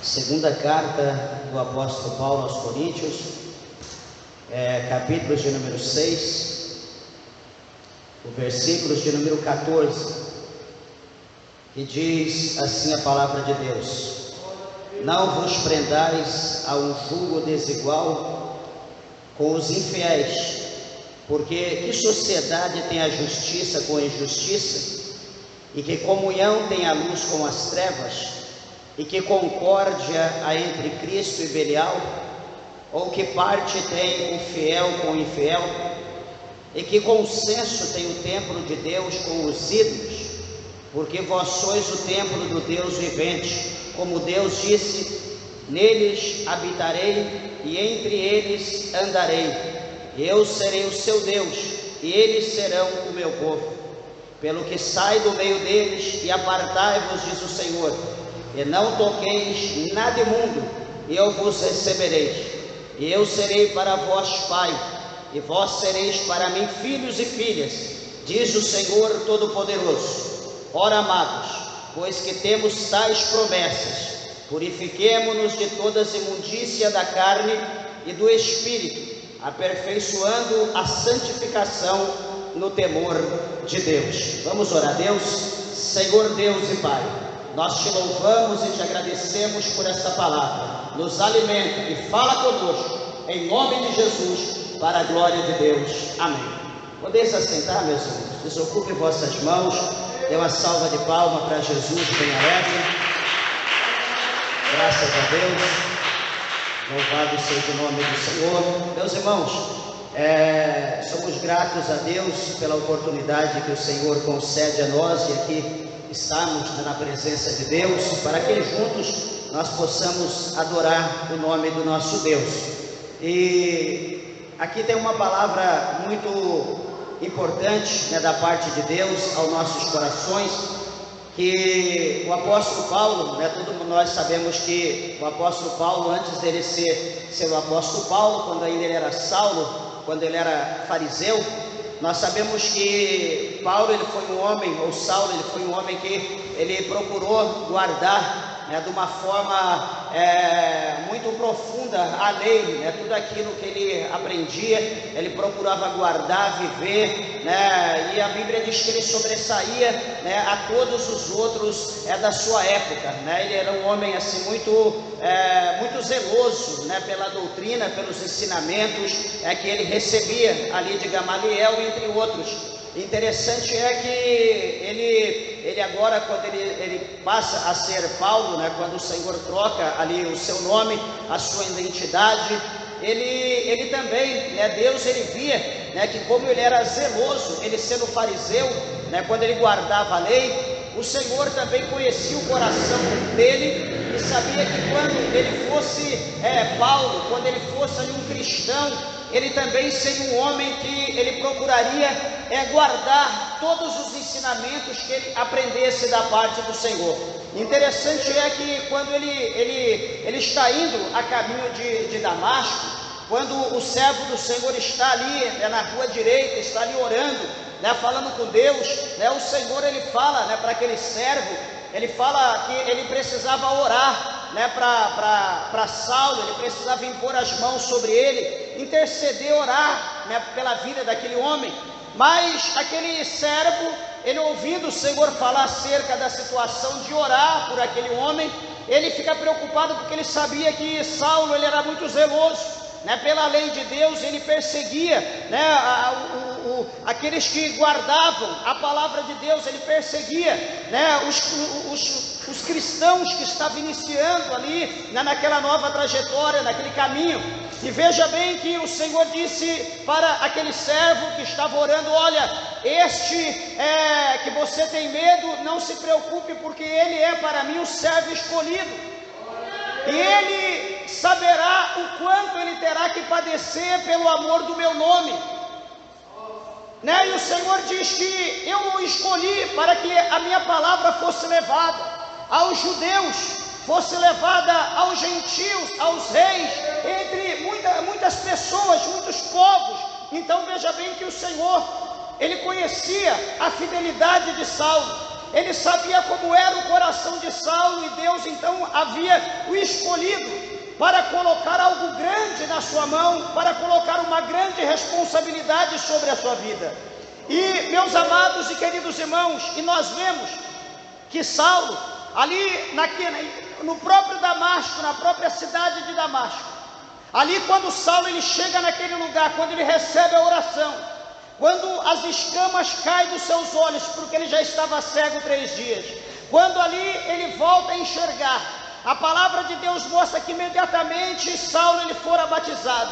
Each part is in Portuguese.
Segunda carta do apóstolo Paulo aos Coríntios, capítulo de número 6, o versículo de número 14, que diz assim a palavra de Deus: não vos prendais a um jugo desigual com os infiéis, porque que sociedade tem a justiça com a injustiça? E que comunhão tem a luz com as trevas? E que concórdia há entre Cristo e Belial? Ou que parte tem o fiel com o infiel? E que consenso tem o templo de Deus com os ídolos? Porque vós sois o templo do Deus vivente, como Deus disse: neles habitarei e entre eles andarei. Eu serei o seu Deus e eles serão o meu povo. Pelo que sai do meio deles e apartai-vos, diz o Senhor, e não toqueis nada imundo, e eu vos recebereis. E eu serei para vós pai, e vós sereis para mim filhos e filhas, diz o Senhor Todo-Poderoso. Ora, amados, pois que temos tais promessas, purifiquemo-nos de toda a imundícia da carne e do espírito, aperfeiçoando a santificação no temor de Deus. Vamos orar a Deus. Senhor Deus e Pai, nós te louvamos e te agradecemos por esta palavra. Nos alimenta e fala conosco, em nome de Jesus, para a glória de Deus. Amém. Podeis assentar, meus irmãos. Desocupe vossas mãos. Dê uma salva de palmas para Jesus bem alegre. Graças a Deus. Louvado seja o nome do Senhor. Meus irmãos, somos gratos a Deus pela oportunidade que o Senhor concede a nós de aqui estarmos na presença de Deus, para que juntos nós possamos adorar o nome do nosso Deus. E aqui tem uma palavra muito importante, da parte de Deus aos nossos corações, que o apóstolo Paulo, todos nós sabemos que o apóstolo Paulo, antes dele ser o apóstolo Paulo, quando ainda ele era Saulo, quando ele era fariseu, nós sabemos que Paulo, ele foi um homem, ou Saulo, ele foi um homem que ele procurou guardar de uma forma muito profunda a lei, tudo aquilo que ele aprendia, ele procurava guardar, viver, e a Bíblia diz que ele sobressaía a todos os outros da sua época, ele era um homem assim muito zeloso pela doutrina, pelos ensinamentos que ele recebia ali de Gamaliel, entre outros. Interessante é que ele agora, quando ele passa a ser Paulo, quando o Senhor troca ali o seu nome, a sua identidade, ele também, Deus, ele via que como ele era zeloso, ele sendo fariseu, quando ele guardava a lei, o Senhor também conhecia o coração dele e sabia que quando ele fosse Paulo, quando ele fosse ali um cristão, ele também seria um homem que ele procuraria guardar todos os ensinamentos que ele aprendesse da parte do Senhor. Interessante é que quando ele está indo a caminho de Damasco, quando o servo do Senhor está ali na rua direita, está ali orando, falando com Deus, o Senhor ele fala para aquele servo, ele fala que ele precisava orar para Saulo, ele precisava impor as mãos sobre ele, interceder, orar pela vida daquele homem. Mas aquele servo, ele ouvindo o Senhor falar acerca da situação de orar por aquele homem, ele fica preocupado porque ele sabia que Saulo ele era muito zeloso pela lei de Deus, ele perseguia aqueles que guardavam a palavra de Deus, ele perseguia os cristãos que estavam iniciando ali naquela nova trajetória, naquele caminho. E veja bem que o Senhor disse para aquele servo que estava orando: olha, que você tem medo, não se preocupe, porque ele é para mim o servo escolhido, e ele saberá o quanto ele terá que padecer pelo amor do meu nome, E o Senhor diz que eu o escolhi para que a minha palavra fosse levada aos judeus, fosse levada aos gentios, aos reis, entre muitas pessoas, muitos povos. Então veja bem que o Senhor, ele conhecia a fidelidade de Saulo, ele sabia como era o coração de Saulo, e Deus então havia o escolhido para colocar algo grande na sua mão, para colocar uma grande responsabilidade sobre a sua vida. E, meus amados e queridos irmãos, e nós vemos que Saulo, ali no próprio Damasco, na própria cidade de Damasco, ali quando Saulo ele chega naquele lugar, quando ele recebe a oração, quando as escamas caem dos seus olhos, porque ele já estava cego 3 dias, quando ali ele volta a enxergar, a palavra de Deus mostra que imediatamente Saulo ele fora batizado.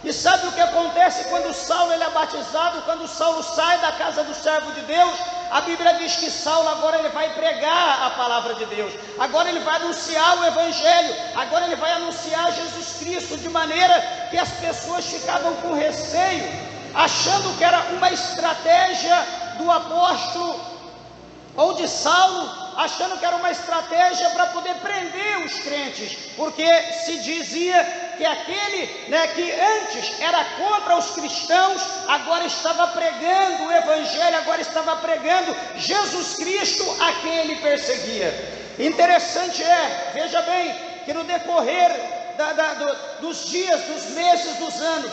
E sabe o que acontece quando Saulo ele é batizado? Quando Saulo sai da casa do servo de Deus, a Bíblia diz que Saulo agora ele vai pregar a palavra de Deus, agora ele vai anunciar o Evangelho, agora ele vai anunciar Jesus Cristo, de maneira que as pessoas ficavam com receio, achando que era uma estratégia do apóstolo ou de Saulo, achando que era uma estratégia para poder prender os crentes, porque se dizia que aquele, que antes era contra os cristãos, agora estava pregando o Evangelho, agora estava pregando Jesus Cristo a quem ele perseguia. Interessante veja bem, que no decorrer dos dias, dos meses, dos anos,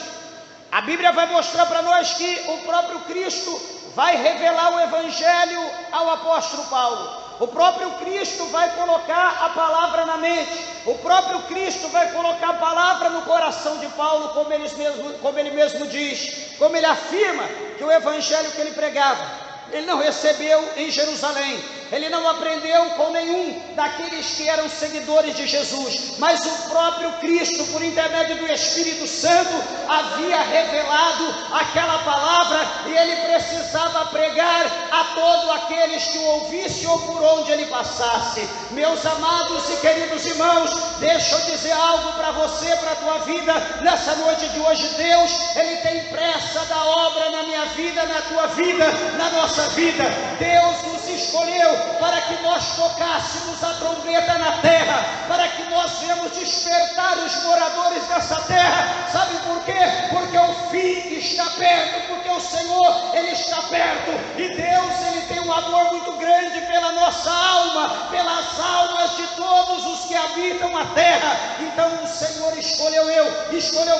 a Bíblia vai mostrar para nós que o próprio Cristo vai revelar o Evangelho ao apóstolo Paulo. O próprio Cristo vai colocar a palavra na mente, o próprio Cristo vai colocar a palavra no coração de Paulo, como ele mesmo diz, como ele afirma que o Evangelho que ele pregava, ele não recebeu em Jerusalém, ele não aprendeu com nenhum daqueles que eram seguidores de Jesus, mas o próprio Cristo, por intermédio do Espírito Santo, havia revelado aquela palavra, e ele precisava pregar a todos aqueles que o ouvissem ou por onde ele passasse. Meus amados e queridos irmãos, deixa eu dizer algo para você, para a tua vida, nessa noite de hoje. Deus, ele tem pressa da obra na minha vida, na tua vida, na nossa vida. Deus nos escolheu para que nós tocássemos a trombeta na terra, para que nós viemos despertar os moradores dessa terra. Sabe por quê? Porque o fim está perto, porque o Senhor, ele está perto, e Deus, ele tem um amor muito grande pela nossa alma, pelas almas de todos os que habitam a terra. Então o Senhor escolheu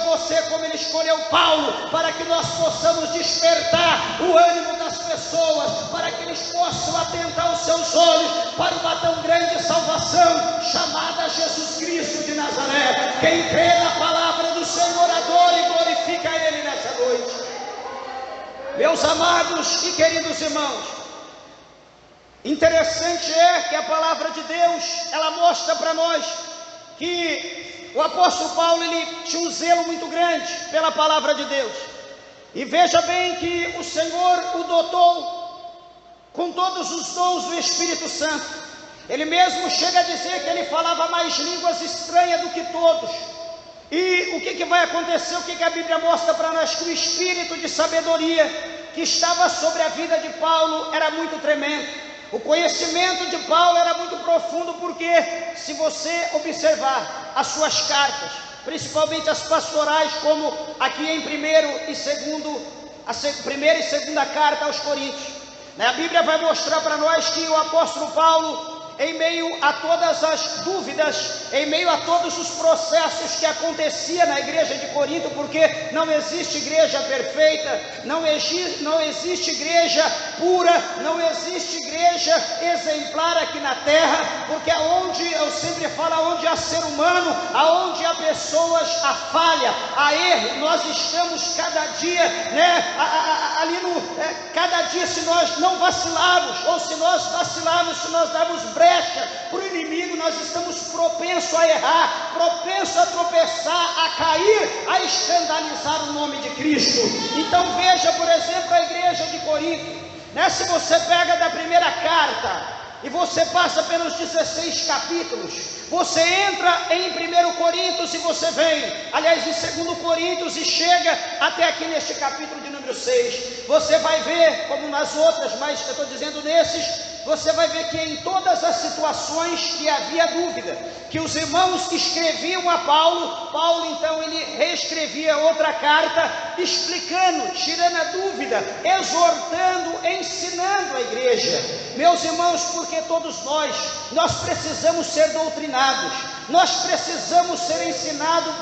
você, como ele escolheu Paulo, para que nós possamos despertar o ânimo das pessoas, para que eles possam atentar os seus olhos para uma tão grande salvação, chamada Jesus Cristo de Nazaré. Quem crê na palavra do Senhor adora e glorifica a Ele nessa noite. Meus amados e queridos irmãos, interessante que a palavra de Deus, ela mostra para nós que o apóstolo Paulo, ele tinha um zelo muito grande pela palavra de Deus, e veja bem que o Senhor o dotou com todos os dons do Espírito Santo. Ele mesmo chega a dizer que ele falava mais línguas estranhas do que todos. E o que vai acontecer? O que a Bíblia mostra para nós? Que o espírito de sabedoria que estava sobre a vida de Paulo era muito tremendo. O conhecimento de Paulo era muito profundo, porque se você observar as suas cartas, principalmente as pastorais, como aqui em primeira e segunda carta aos Coríntios, a Bíblia vai mostrar para nós que o apóstolo Paulo, em meio a todas as dúvidas, em meio a todos os processos que acontecia na igreja de Corinto, porque não existe igreja perfeita, não existe igreja pura, não existe igreja exemplar aqui na terra, porque aonde, eu sempre falo, aonde há ser humano, aonde há pessoas, há falha, há erro. Nós estamos cada dia, cada dia, se nós não vacilarmos, ou se nós vacilarmos, se nós darmos brecha para o inimigo, nós estamos propensos a errar, propensos a tropeçar, a cair, a escandalizar o nome de Cristo. Então veja, por exemplo, a igreja de Corinto, se você pega da primeira carta e você passa pelos 16 capítulos, você entra em 1 Coríntios e você vem, aliás, em 2 Coríntios, e chega até aqui neste capítulo de número 6, você vai ver, como nas outras, mas eu estou dizendo nesses, você vai ver que em todas as situações que havia dúvida, que os irmãos escreviam a Paulo, Paulo então ele reescrevia outra carta, explicando, tirando a dúvida, exortando, ensinando a igreja. Meus irmãos, porque todos nós precisamos ser doutrinados, nós precisamos ser ensinados,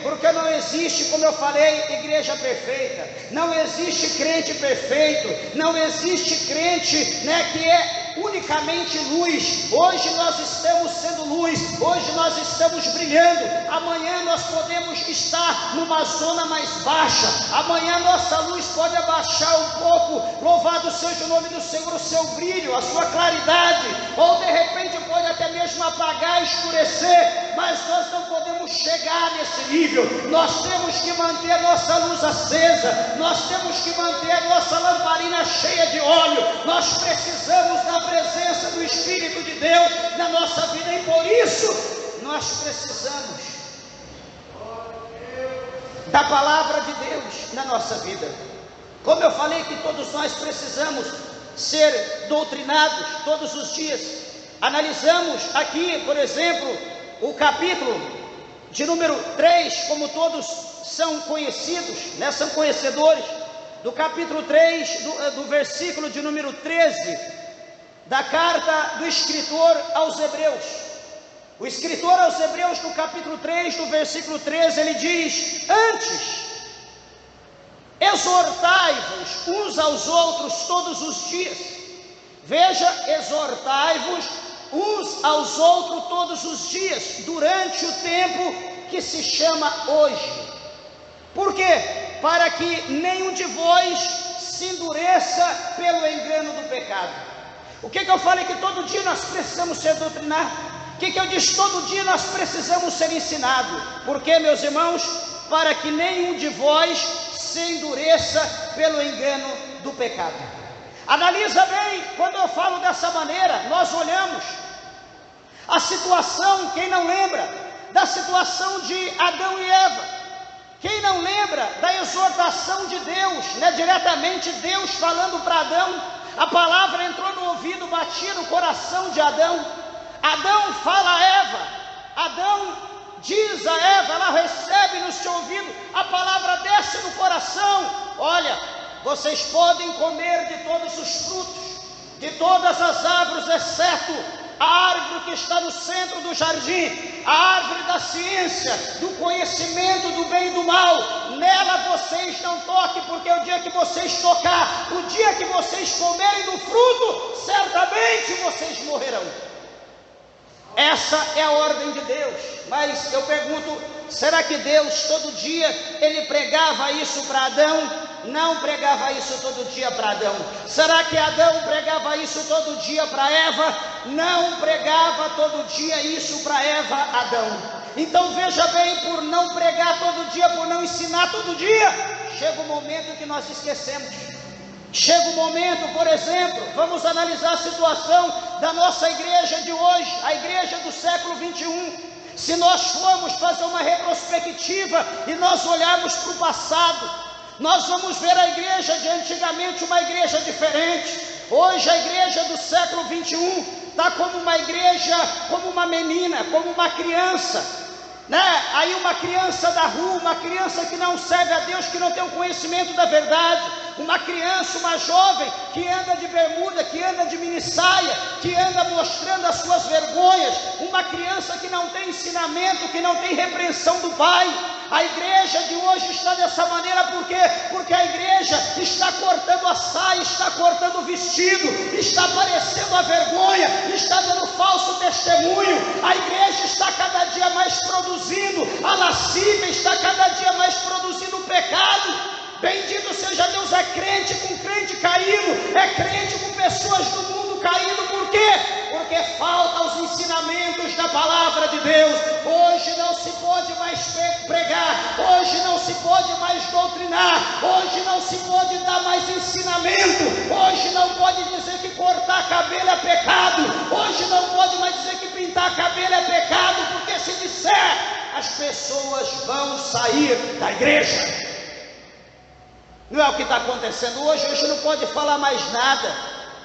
porque não existe, como eu falei, igreja perfeita, não existe crente perfeito, não existe crente, que é unicamente luz. Hoje nós estamos sendo luz, hoje nós estamos brilhando, amanhã nós podemos estar numa zona mais baixa, amanhã nossa luz pode abaixar um pouco, louvado seja o nome do Senhor, o seu brilho, a sua claridade, ou de repente pode até mesmo apagar, escurecer, mas nós não podemos chegar nesse nível. Nós temos que manter a nossa luz acesa, nós temos que manter a nossa lamparina cheia de óleo, nós precisamos da presença do Espírito de Deus na nossa vida, e por isso nós precisamos da palavra de Deus na nossa vida. Como eu falei que todos nós precisamos ser doutrinados todos os dias. Analisamos aqui, por exemplo, o capítulo de número 3, como todos são conhecidos, são conhecedores, do capítulo 3, do versículo de número 13, da carta do escritor aos Hebreus. O escritor aos Hebreus, no capítulo 3, no versículo 13, ele diz: antes, exortai-vos uns aos outros todos os dias. Veja, exortai-vos uns aos outros todos os dias, durante o tempo que se chama hoje. Por quê? Para que nenhum de vós se endureça pelo engano do pecado. O que eu falei? Que todo dia nós precisamos ser doutrinados. O que eu disse? Todo dia nós precisamos ser ensinados. Por quê, meus irmãos? Para que nenhum de vós se endureça pelo engano do pecado. Analisa bem, quando eu falo dessa maneira, nós olhamos a situação, quem não lembra da situação de Adão e Eva? Quem não lembra da exortação de Deus, diretamente Deus falando para Adão? A palavra entrou no ouvido, batia no coração de Adão. Adão fala a Eva, Adão diz a Eva, ela recebe no seu ouvido, a palavra desce no coração: olha, vocês podem comer de todos os frutos, de todas as árvores, exceto a árvore que está no centro do jardim, a árvore da ciência, do conhecimento do bem e do mal. Nela vocês não toquem, porque o dia que vocês tocar, o dia que vocês comerem do fruto, certamente vocês morrerão. Essa é a ordem de Deus. Mas eu pergunto, será que Deus todo dia ele pregava isso para Adão? Não pregava isso todo dia para Adão. Será que Adão pregava isso todo dia para Eva? Não pregava todo dia isso para Eva, Adão. Então veja bem, por não pregar todo dia, por não ensinar todo dia, chega um momento que nós esquecemos. Chega um momento, por exemplo, vamos analisar a situação da nossa igreja de hoje, a igreja do século 21. Se nós formos fazer uma retrospectiva e nós olharmos para o passado, nós vamos ver a igreja de antigamente uma igreja diferente. Hoje a igreja do século 21 está como uma igreja, como uma menina, como uma criança, Aí uma criança da rua, uma criança que não serve a Deus, que não tem o conhecimento da verdade, uma criança, uma jovem que anda de bermuda, que anda de minissaia, que anda mostrando as suas vergonhas, uma criança que não tem ensinamento, que não tem repreensão do pai. A igreja de hoje está dessa maneira, por quê? Porque a igreja está cortando a saia, está cortando o vestido, está aparecendo a vergonha, está dando falso testemunho. A igreja está cada dia mais produzindo a lascívia, está cada dia mais produzindo o pecado. Bendito seja Deus, é crente com crente caído, é crente com pessoas do mundo caído. Por quê? Porque faltam os ensinamentos da palavra de Deus. Hoje não se pode mais pregar, hoje não se pode mais doutrinar, hoje não se pode dar mais ensinamento, hoje não pode dizer que cortar cabelo é pecado, hoje não pode mais dizer que pintar cabelo é pecado, porque se disser, as pessoas vão sair da igreja. Não é o que está acontecendo hoje não pode falar mais nada.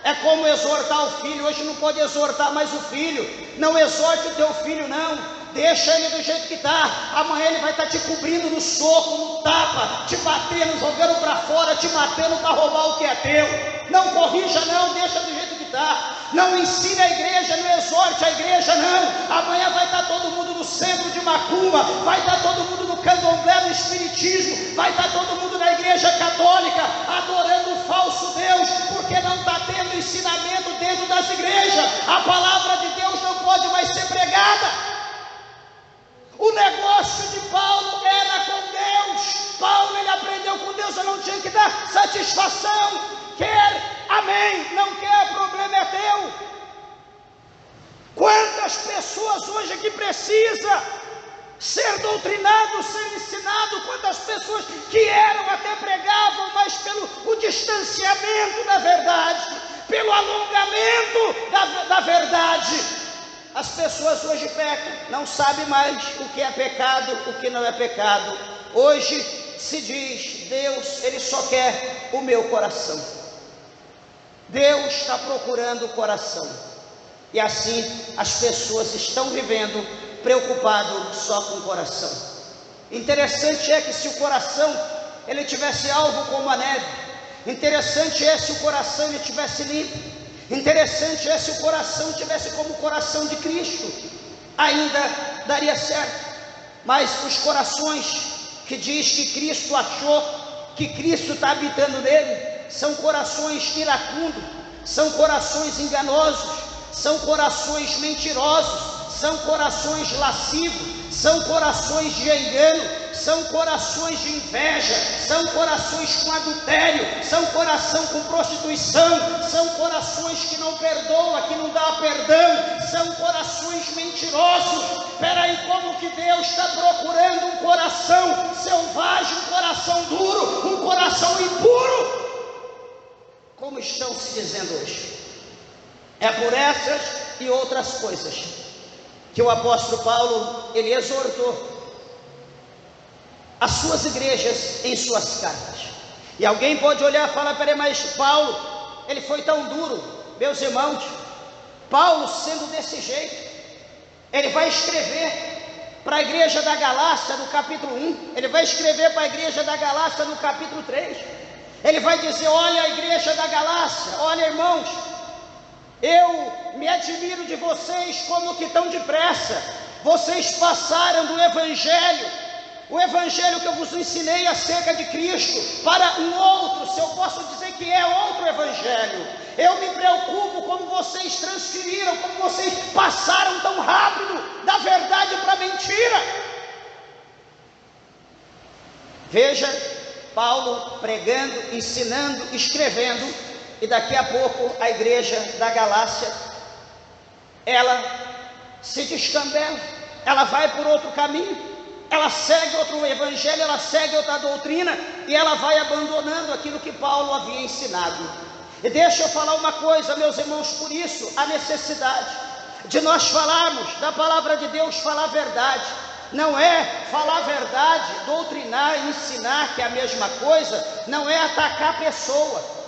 É como exortar o filho, hoje não pode exortar mais o filho. Não exorte o teu filho não, deixa ele do jeito que está. Amanhã ele vai estar te cobrindo no soco, no tapa, te batendo, jogando para fora, te matando para roubar o que é teu. Não corrija não, deixa do jeito que está. Não ensine a igreja, não exorte a igreja não. Amanhã vai estar todo mundo no centro de macumba, vai estar todo mundo no candomblé, no espiritismo, vai estar todo mundo na igreja católica, adorando o falso Deus, porque não está tendo ensinamento dentro das igrejas. A palavra de Deus não pode mais ser pregada. O negócio de Paulo era com Deus. Paulo, ele aprendeu com Deus, eu não tinha que dar satisfação. Quer, amém, não quer, problema é teu. Quantas pessoas hoje que precisa ser doutrinado, ser ensinado, quantas pessoas que eram até pregavam, mas pelo o distanciamento da verdade, pelo alongamento da verdade, as pessoas hoje pecam, não sabem mais o que é pecado, o que não é pecado. Hoje se diz, Deus, ele só quer o meu coração. Deus está procurando o coração. E assim as pessoas estão vivendo preocupado só com o coração. Interessante é que se o coração ele tivesse alvo como a neve, interessante é se o coração ele tivesse limpo, interessante é se o coração tivesse como o coração de Cristo, ainda daria certo. Mas os corações que diz que Cristo achou, que Cristo está habitando nele, são corações iracundos, são corações enganosos, são corações mentirosos, são corações lascivos, são corações de engano, são corações de inveja, são corações com adultério, são coração com prostituição, são corações que não perdoam, que não dá perdão, são corações mentirosos. Peraí, como que Deus está procurando um coração selvagem, um coração duro, um coração impuro? Como estão se dizendo hoje? É por essas e outras coisas que o apóstolo Paulo, ele exortou as suas igrejas em suas cartas. E alguém pode olhar e falar, peraí, mas Paulo, ele foi tão duro. Meus irmãos, Paulo sendo desse jeito, ele vai escrever para a igreja da Galácia no capítulo 1, ele vai escrever para a igreja da Galácia no capítulo 3, ele vai dizer, olha a igreja da Galácia, olha irmãos, eu me admiro de vocês como que tão depressa, vocês passaram do evangelho, o evangelho que eu vos ensinei acerca de Cristo, para um outro, se eu posso dizer que é outro evangelho. Eu me preocupo como vocês transferiram, como vocês passaram tão rápido da verdade para a mentira. Veja, Paulo pregando, ensinando, escrevendo, e daqui a pouco a igreja da Galácia, ela se descambela, ela vai por outro caminho, ela segue outro evangelho, ela segue outra doutrina, e ela vai abandonando aquilo que Paulo havia ensinado. E deixa eu falar uma coisa, meus irmãos, por isso a necessidade de nós falarmos da palavra de Deus, falar a verdade. Não é falar a verdade, doutrinar, ensinar, que é a mesma coisa, não é atacar a pessoa.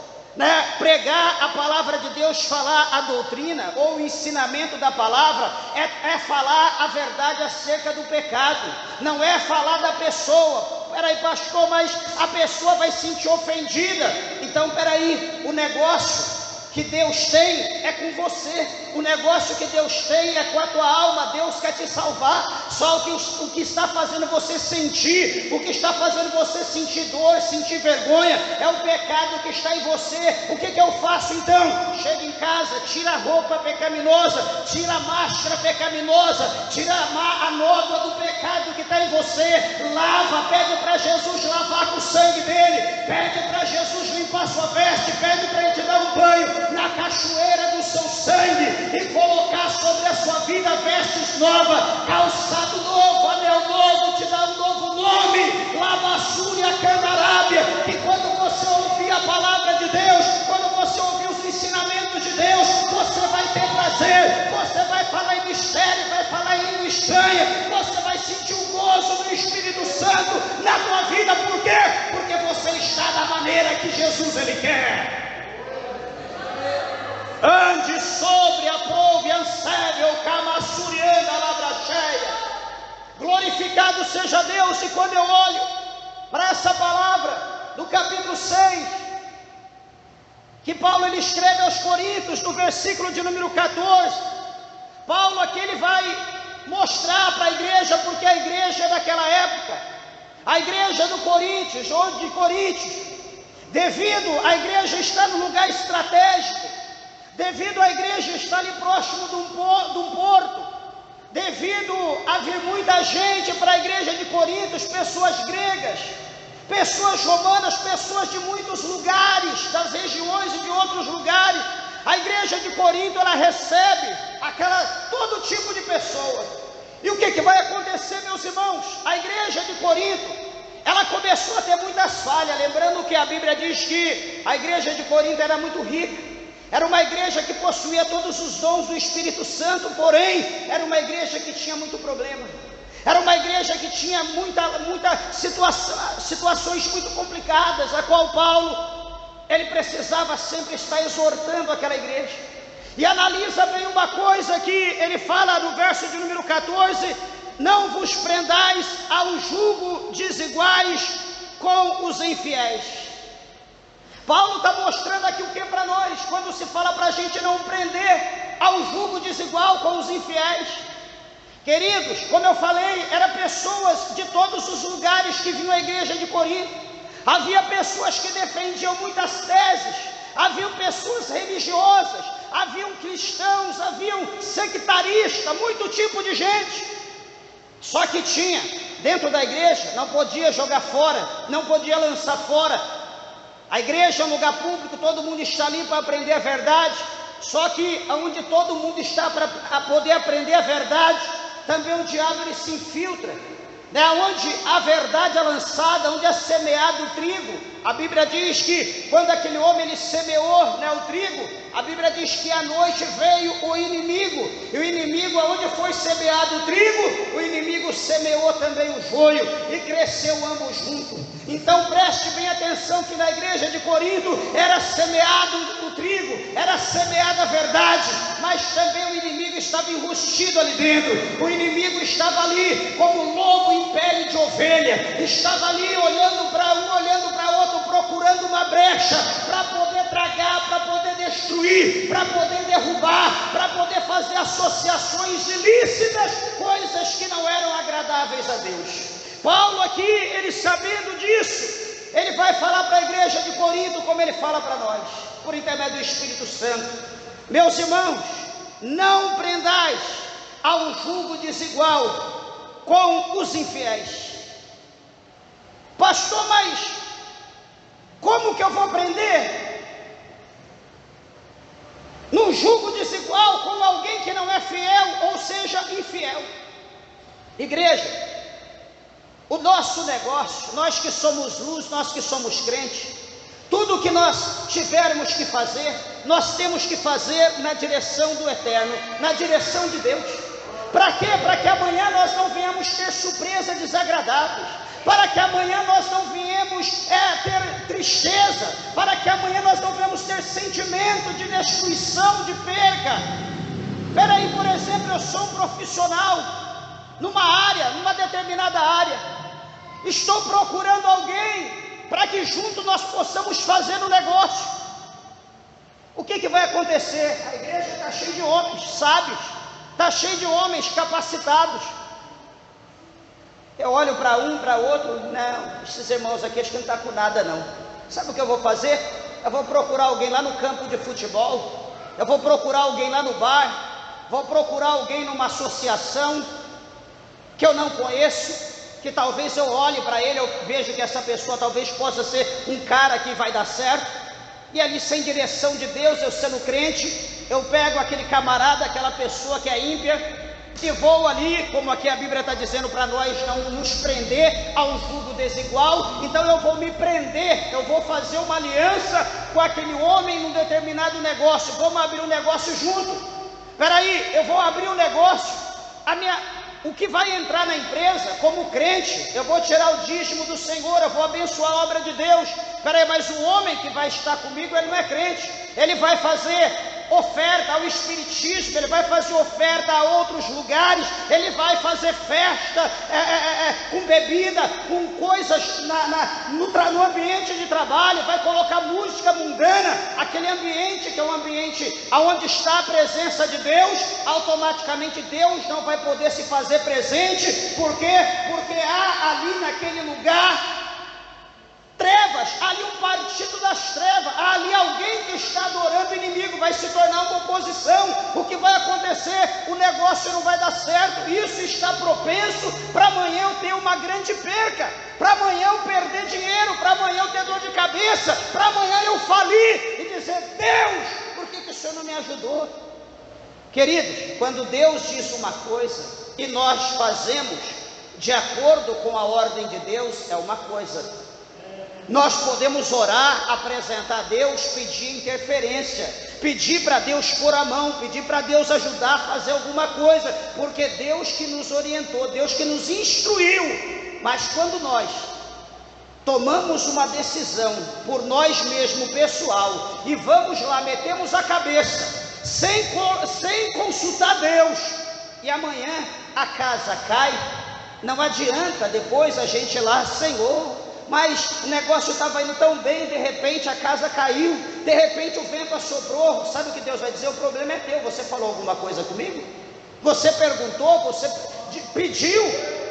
Pregar a palavra de Deus, falar a doutrina ou o ensinamento da palavra é falar a verdade acerca do pecado, não é falar da pessoa. Peraí, pastor, mas a pessoa vai se sentir ofendida. Então peraí, o negócio que Deus tem é com você, o negócio que Deus tem é com a tua alma. Deus quer te salvar. Só o que está fazendo você sentir, o que está fazendo você sentir dor, sentir vergonha, é o pecado que está em você. O que eu faço então? Chega em casa, tira a roupa pecaminosa, tira a máscara pecaminosa, tira a nódoa do pecado que está em você, lava, pede para Jesus lavar com o sangue dele, pede para Jesus limpar a sua veste, pede para ele te dar um banho na cachoeira do seu sangue e colocar sobre a sua vida vestes novas, calçado novo, anel novo, te dar um novo nome, Lavassúria Candarábia. E quando você ouvir a palavra de Deus, quando você ouvir os ensinamentos de Deus, você vai ter prazer, você vai falar em mistério, vai falar em língua estranha, você vai sentir o gozo do Espírito Santo na tua vida. Por quê? Porque você está da maneira que Jesus ele quer. Ande sobre a prove ansebe, o camassuriana labracheia. quando eu olho para essa palavra do capítulo 6, que Paulo ele escreve aos Coríntios, no versículo de número 14, Paulo aqui ele vai mostrar para a igreja, porque a igreja daquela época, a igreja do Coríntios, ou de Coríntios, devido a igreja estar num lugar estratégico, devido a igreja estar ali próximo de um porto, devido a vir muita gente para a igreja de Coríntios, pessoas gregas, pessoas romanas, pessoas de muitos lugares, das regiões e de outros lugares, a igreja de Corinto, ela recebe todo tipo de pessoas. E o que vai acontecer, meus irmãos? A igreja de Corinto, ela começou a ter muitas falhas, lembrando que a Bíblia diz que a igreja de Corinto era muito rica, era uma igreja que possuía todos os dons do Espírito Santo, porém, era uma igreja que tinha muito problema, era uma igreja que tinha muita situações muito complicadas, a qual Paulo, ele precisava sempre estar exortando aquela igreja. E analisa bem uma coisa que ele fala no verso de número 14: não vos prendais ao jugo desiguais com os infiéis. Paulo está mostrando aqui o que para nós, quando se fala para a gente não prender ao jugo desigual com os infiéis. Queridos, como eu falei, eram pessoas de todos os lugares que vinham à igreja de Corinto. Havia pessoas que defendiam muitas teses, haviam pessoas religiosas, haviam cristãos, haviam sectaristas, muito tipo de gente. Só que tinha, dentro da igreja, não podia jogar fora, não podia lançar fora. A igreja é um lugar público, todo mundo está ali para aprender a verdade. Só que onde todo mundo está para poder aprender a verdade, também o diabo ele se infiltra, né? Onde a verdade é lançada, onde é semeado o trigo, a Bíblia diz que quando aquele homem ele semeou, né, o trigo, a Bíblia diz que à noite veio o inimigo, e o inimigo, aonde foi semeado o trigo, o inimigo semeou também o joio, e cresceu ambos juntos. Então preste bem atenção que na igreja de Corinto era semeado o trigo, era semeada a verdade, mas também o inimigo estava enrustido ali dentro. O inimigo estava ali como lobo em pele de ovelha, estava ali olhando para um, olhando para outro, procurando uma brecha para poder tragar, para poder destruir, para poder derrubar, para poder fazer associações ilícitas, coisas que não eram agradáveis a Deus. Paulo aqui, ele sabendo disso, ele vai falar para a igreja de Corinto como ele fala para nós, por intermédio do Espírito Santo: meus irmãos, não prendais ao jugo desigual com os infiéis. Pastor, mas como que eu vou prender num jugo desigual com alguém que não é fiel, ou seja, infiel? Igreja, o nosso negócio, nós que somos luz, nós que somos crentes, tudo que nós tivermos que fazer, nós temos que fazer na direção do Eterno, na direção de Deus. Para quê? Para que amanhã nós não venhamos ter surpresas desagradáveis, para que amanhã nós não venhamos ter tristeza, para que amanhã nós não venhamos ter sentimento de destruição, de perca. Espera aí, por exemplo, eu sou um profissional numa área, numa determinada área, estou procurando alguém para que junto nós possamos fazer um negócio. O que vai acontecer? A igreja está cheia de homens sábios, está cheia de homens capacitados. Eu olho para um, para outro, não, esses irmãos aqui acho que não estão com nada não. Sabe o que eu vou fazer? Eu vou procurar alguém lá no campo de futebol, eu vou procurar alguém lá no bar, vou procurar alguém numa associação que eu não conheço, que talvez eu olhe para ele, eu vejo que essa pessoa talvez possa ser um cara que vai dar certo, e ali sem direção de Deus, eu sendo crente, eu pego aquele camarada, aquela pessoa que é ímpia, e vou ali, como aqui a Bíblia está dizendo para nós, não nos prender ao jugo desigual. Então eu vou me prender, eu vou fazer uma aliança com aquele homem num determinado negócio, vamos abrir um negócio junto. Espera aí, eu vou abrir um negócio, o que vai entrar na empresa, como crente, eu vou tirar o dízimo do Senhor, eu vou abençoar a obra de Deus. Espera aí, mas o homem que vai estar comigo, ele não é crente, ele vai fazer oferta ao espiritismo, ele vai fazer oferta a outros lugares, ele vai fazer festa com bebida, com coisas no ambiente de trabalho, vai colocar música mundana, aquele ambiente que é um ambiente onde está a presença de Deus. Automaticamente Deus não vai poder se fazer presente. Por quê? Porque há ali naquele lugar trevas, ali um partido das trevas, ali alguém que está adorando o inimigo, vai se tornar uma oposição. O que vai acontecer? O negócio não vai dar certo. Isso está propenso para amanhã eu ter uma grande perca, para amanhã eu perder dinheiro, para amanhã eu ter dor de cabeça, para amanhã eu falir e dizer: Deus, por que o Senhor não me ajudou? Queridos, quando Deus diz uma coisa e nós fazemos de acordo com a ordem de Deus, é uma coisa. Nós podemos orar, apresentar a Deus, pedir interferência, pedir para Deus pôr a mão, pedir para Deus ajudar a fazer alguma coisa, porque Deus que nos orientou, Deus que nos instruiu. Mas quando nós tomamos uma decisão por nós mesmos, pessoal, e vamos lá, metemos a cabeça, sem consultar Deus, e amanhã a casa cai, não adianta depois a gente ir lá: Senhor, mas o negócio estava indo tão bem, de repente a casa caiu, de repente o vento assoprou. Sabe o que Deus vai dizer? O problema é teu. Você falou alguma coisa comigo? Você perguntou? Você pediu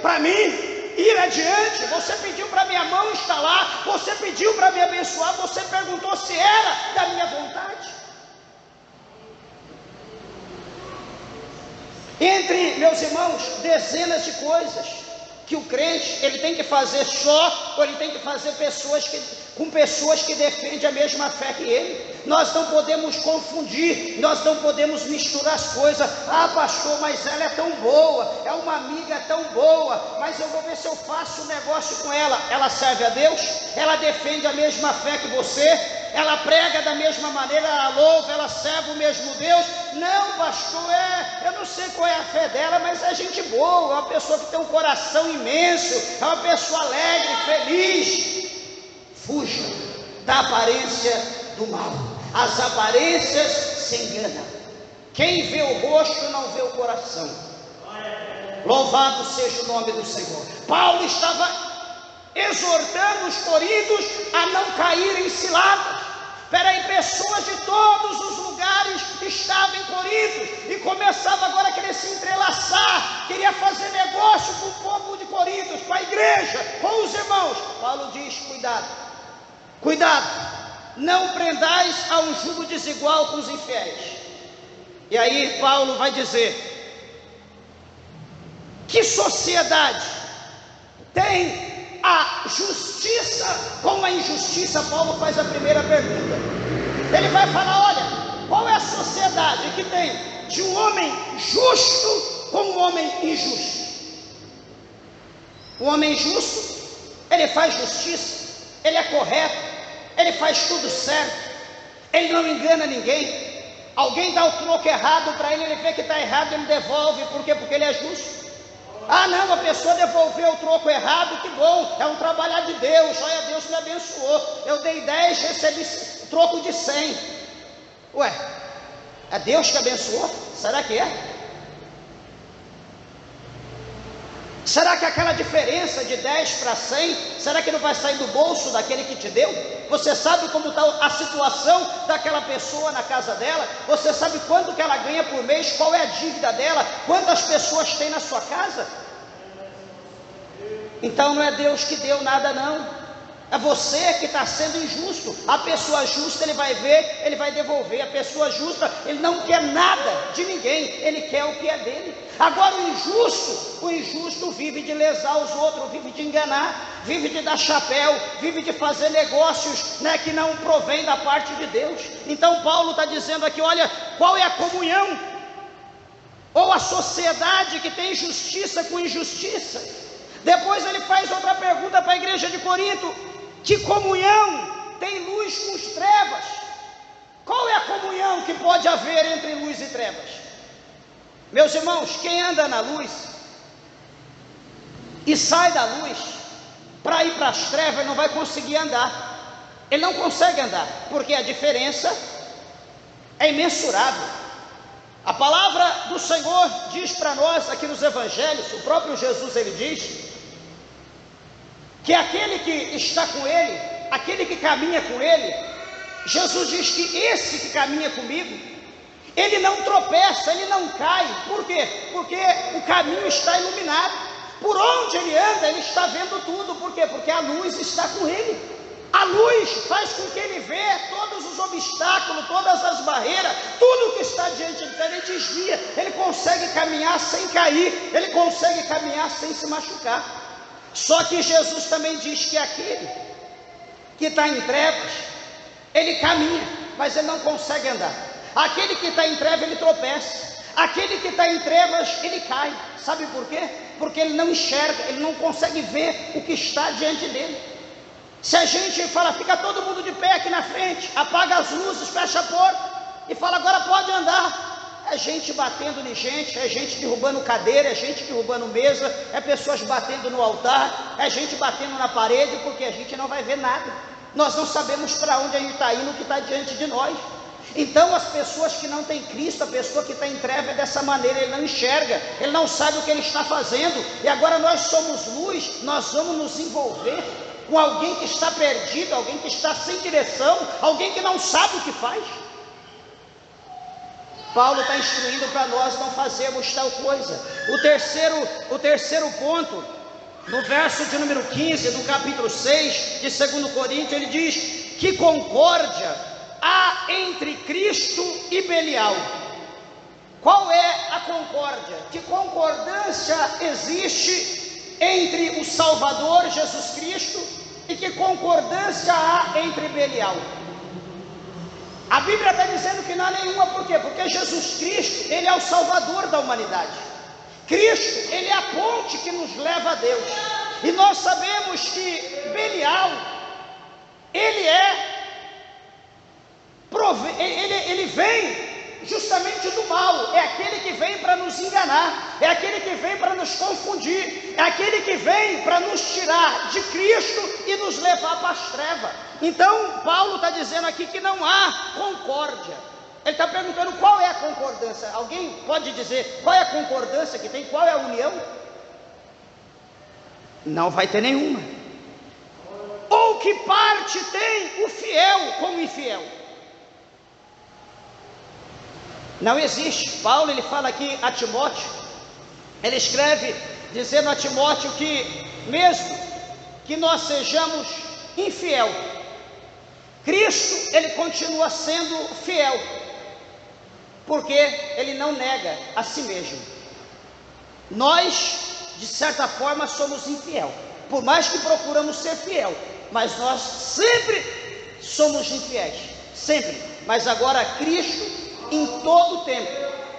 para mim ir adiante? Você pediu para minha mão estar lá? Você pediu para me abençoar? Você perguntou se era da minha vontade? Entre, meus irmãos, dezenas de coisas que o crente, ele tem que fazer só, ou ele tem que fazer com pessoas que defendem a mesma fé que ele. Nós não podemos confundir, nós não podemos misturar as coisas. Ah, pastor, mas ela é tão boa, é uma amiga tão boa, mas eu vou ver se eu faço um negócio com ela. Ela serve a Deus? Ela defende a mesma fé que você? Ela prega da mesma maneira, ela louva, ela serve o mesmo Deus? Não, pastor, eu não sei qual é a fé dela, mas é gente boa, é uma pessoa que tem um coração imenso, é uma pessoa alegre, feliz. Fuja da aparência do mal. As aparências se enganam. Quem vê o rosto não vê o coração. Louvado seja o nome do Senhor. Paulo estava exortando os coríntios a não caírem em ciladas. Peraí, pessoas de todos os lugares estavam em Corinto e começava agora a querer se entrelaçar, queria fazer negócio com o povo de Corinto, com a igreja, com os irmãos. Paulo diz: cuidado, não prendais a um jugo desigual com os infiéis. E aí Paulo vai dizer: que sociedade tem a justiça com a injustiça? Paulo faz a primeira pergunta. Ele vai falar: olha, qual é a sociedade que tem de um homem justo com um homem injusto? O homem justo, ele faz justiça, ele é correto, ele faz tudo certo, ele não engana ninguém. Alguém dá o troco errado para ele, ele vê que está errado, ele devolve. Por quê? Porque ele é justo. Ah, não, a pessoa devolveu o troco errado, que bom, é um trabalhar de Deus. Olha, Deus me abençoou, eu dei 10, recebi troco de 100. Ué, é Deus que abençoou? Será que é? Será que aquela diferença de 10 para 100, será que não vai sair do bolso daquele que te deu? Você sabe como está a situação daquela pessoa na casa dela? Você sabe quanto que ela ganha por mês? Qual é a dívida dela? Quantas pessoas tem na sua casa? Então não é Deus que deu nada, não. É você que está sendo injusto. A pessoa justa, ele vai ver, ele vai devolver. A pessoa justa, ele não quer nada de ninguém, ele quer o que é dele. Agora o injusto vive de lesar os outros, vive de enganar, vive de dar chapéu, vive de fazer negócios, que não provém da parte de Deus. Então Paulo está dizendo aqui: olha, qual é a comunhão ou a sociedade que tem justiça com injustiça? Depois ele faz outra pergunta para a igreja de Corinto: que comunhão tem luz com as trevas? Qual é a comunhão que pode haver entre luz e trevas? Meus irmãos, quem anda na luz e sai da luz para ir para as trevas não vai conseguir andar. Ele não consegue andar, porque a diferença é imensurável. A palavra do Senhor diz para nós aqui nos evangelhos, o próprio Jesus ele diz, que aquele que está com ele, aquele que caminha com ele, Jesus diz que esse que caminha comigo, ele não tropeça, ele não cai. Por quê? Porque o caminho está iluminado. Por onde ele anda, ele está vendo tudo. Por quê? Porque a luz está com ele. A luz faz com que ele vê todos os obstáculos, todas as barreiras, tudo que está diante dele, ele desvia, ele consegue caminhar sem cair, ele consegue caminhar sem se machucar. Só que Jesus também diz que aquele que está em trevas, ele caminha, mas ele não consegue andar. Aquele que está em trevas, ele tropeça. Aquele que está em trevas, ele cai. Sabe por quê? Porque ele não enxerga, ele não consegue ver o que está diante dele. Se a gente fala, fica todo mundo de pé aqui na frente, apaga as luzes, fecha a porta e fala, agora pode andar. É gente batendo em gente, é gente derrubando cadeira, é gente derrubando mesa, é pessoas batendo no altar, é gente batendo na parede, porque a gente não vai ver nada. Nós não sabemos para onde a gente está indo, o que está diante de nós. Então as pessoas que não têm Cristo, a pessoa que está em treva é dessa maneira, ele não enxerga, ele não sabe o que ele está fazendo. E agora nós somos luz, nós vamos nos envolver com alguém que está perdido, alguém que está sem direção, alguém que não sabe o que faz. Paulo está instruindo para nós não fazermos tal coisa. O terceiro ponto, no verso de número 15, do capítulo 6 de 2 Coríntios, ele diz que concórdia há entre Cristo e Belial. Qual é a concórdia? Que concordância existe entre o Salvador Jesus Cristo e que concordância há entre Belial? A Bíblia está dizendo que não há nenhuma. Por quê? Porque Jesus Cristo, ele é o Salvador da humanidade. Cristo, ele é a ponte que nos leva a Deus. E nós sabemos que Belial, ele vem justamente do mal, é aquele que vem para nos enganar, é aquele que vem para nos confundir, é aquele que vem para nos tirar de Cristo e nos levar para as trevas. Então Paulo está dizendo aqui que não há concórdia. Ele está perguntando qual é a concordância. Alguém pode dizer qual é a concordância que tem? Qual é a união? Não vai ter nenhuma. Ou que parte tem o fiel com o infiel? Não existe. Paulo ele fala aqui a Timóteo, ele escreve dizendo a Timóteo que mesmo que nós sejamos infiel, Cristo ele continua sendo fiel, porque ele não nega a si mesmo. Nós de certa forma somos infiel, por mais que procuramos ser fiel, mas nós sempre somos infiéis, sempre. Mas agora Cristo, em todo o tempo,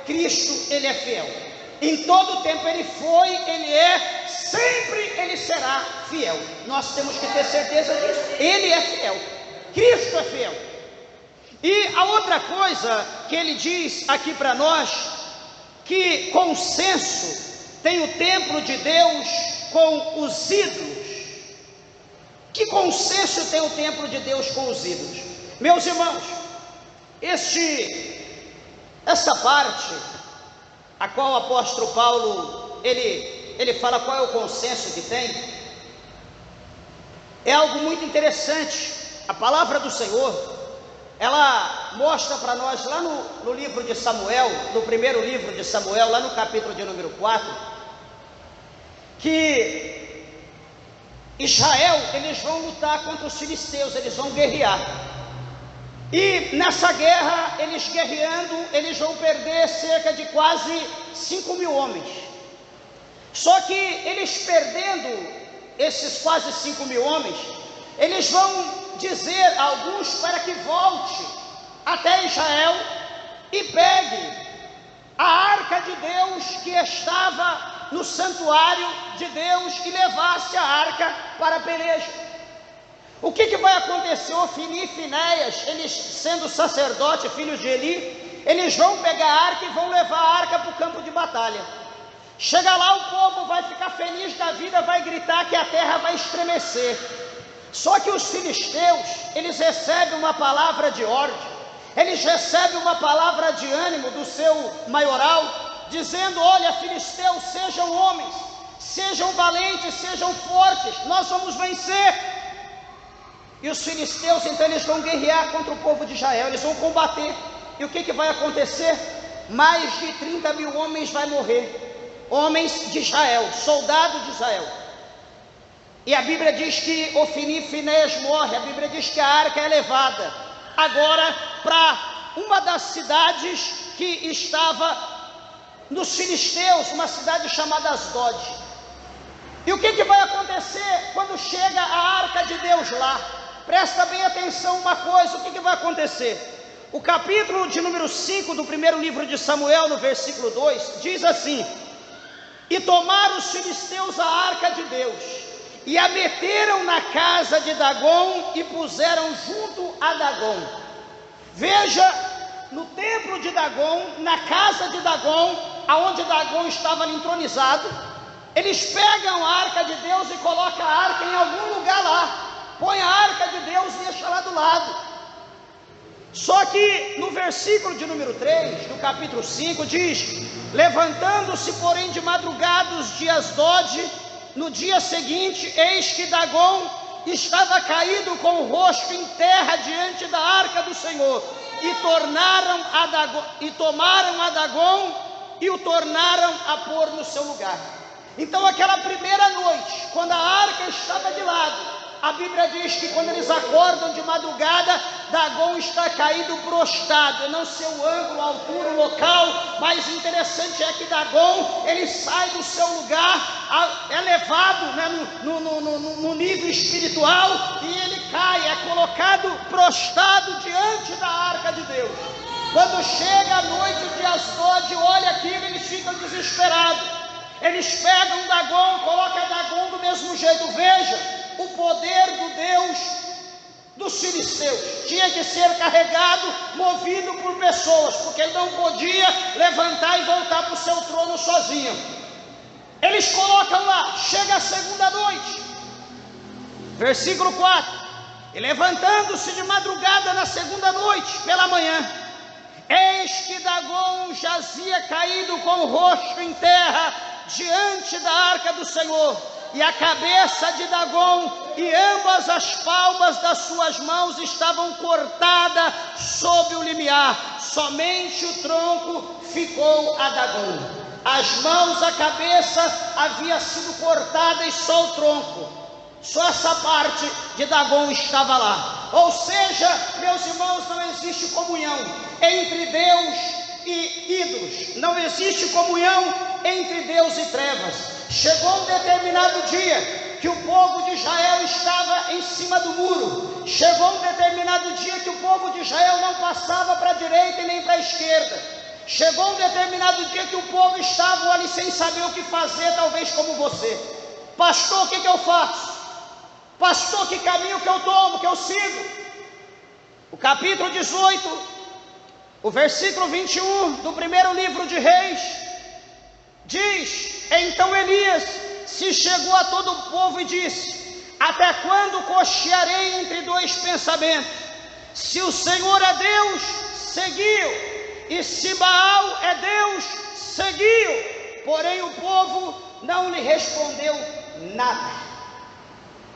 Cristo ele é fiel. Em todo o tempo ele foi, ele é, sempre ele será fiel. Nós temos que ter certeza disso. Ele é fiel. Cristo é fiel. E a outra coisa que ele diz aqui para nós, que consenso tem o templo de Deus com os ídolos. Que consenso tem o templo de Deus com os ídolos? Meus irmãos, essa parte, a qual o apóstolo Paulo, ele fala qual é o consenso que tem, é algo muito interessante. A palavra do Senhor, ela mostra para nós lá no livro de Samuel, no primeiro livro de Samuel, lá no capítulo de número 4, que Israel, eles vão lutar contra os filisteus, eles vão guerrear. E nessa guerra, eles guerreando, eles vão perder cerca de quase 5.000 homens. Só que eles perdendo esses quase 5.000 homens, eles vão dizer a alguns para que volte até Israel e pegue a arca de Deus que estava no santuário de Deus e levasse a arca para a peleja. O que vai acontecer? Ofni e Finéias, eles sendo sacerdote, filhos de Eli, eles vão pegar a arca e vão levar a arca para o campo de batalha. Chega lá, o povo vai ficar feliz da vida, vai gritar que a terra vai estremecer. Só que os filisteus, eles recebem uma palavra de ordem, eles recebem uma palavra de ânimo do seu maioral, dizendo: olha, filisteus, sejam homens, sejam valentes, sejam fortes, nós vamos vencer. E os filisteus, então, eles vão guerrear contra o povo de Israel, eles vão combater. E o que vai acontecer? Mais de 30 mil homens vai morrer, homens de Israel, soldados de Israel. E a Bíblia diz que Ofni e Finés morre, a Bíblia diz que a arca é levada agora para uma das cidades que estava nos filisteus, uma cidade chamada Asdod. E o que vai acontecer quando chega a arca de Deus lá? Presta bem atenção uma coisa, o que vai acontecer? O capítulo de número 5 do primeiro livro de Samuel, no versículo 2, diz assim: e tomaram os filisteus a arca de Deus, e a meteram na casa de Dagom, e puseram junto a Dagom. Veja, no templo de Dagom, na casa de Dagom, aonde Dagom estava ali entronizado, eles pegam a arca de Deus e colocam a arca em algum lugar lá, põe a arca de Deus e deixa lá do lado. Só que no versículo de número 3, do capítulo 5, diz: levantando-se, porém, de madrugada os de Asdod, no dia seguinte, eis que Dagom estava caído com o rosto em terra diante da arca do Senhor, e tomaram a Dagom e o tornaram a pôr no seu lugar. Então, aquela primeira noite, quando a arca estava de lado, a Bíblia diz que quando eles acordam de madrugada, Dagom está caído prostrado. Eu não sei o ângulo, a altura, o local, mas interessante é que Dagom, ele sai do seu lugar, é levado, né, no nível espiritual, e ele cai, é colocado prostrado diante da arca de Deus. Quando chega a noite de Asdod, olha aquilo, eles ficam desesperados. Eles pegam Dagom, colocam Dagom do mesmo jeito. Veja, o poder do Deus dos filisteus tinha que ser carregado, movido por pessoas, porque ele não podia levantar e voltar para o seu trono sozinho. Eles colocam lá, chega a segunda noite, versículo 4: e levantando-se de madrugada na segunda noite, pela manhã, eis que Dagom jazia caído com o rosto em terra diante da arca do Senhor, e a cabeça de Dagom e ambas as palmas das suas mãos estavam cortadas sob o limiar, somente o tronco ficou a Dagom. As mãos, a cabeça havia sido cortada e só o tronco, só essa parte de Dagom estava lá. Ou seja, meus irmãos, não existe comunhão entre Deus e ídolos, não existe comunhão entre Deus e trevas. Chegou um determinado dia que o povo de Israel estava em cima do muro. Chegou um determinado dia que o povo de Israel não passava para a direita e nem para a esquerda. Chegou um determinado dia que o povo estava ali sem saber o que fazer, talvez como você. Pastor, o que eu faço? Pastor, que caminho que eu tomo, que eu sigo? O capítulo 18, o versículo 21 do primeiro livro de Reis, diz: então Elias se chegou a todo o povo e disse: até quando cochearei entre dois pensamentos? Se o Senhor é Deus, seguiu, e se Baal é Deus, seguiu. Porém o povo não lhe respondeu nada.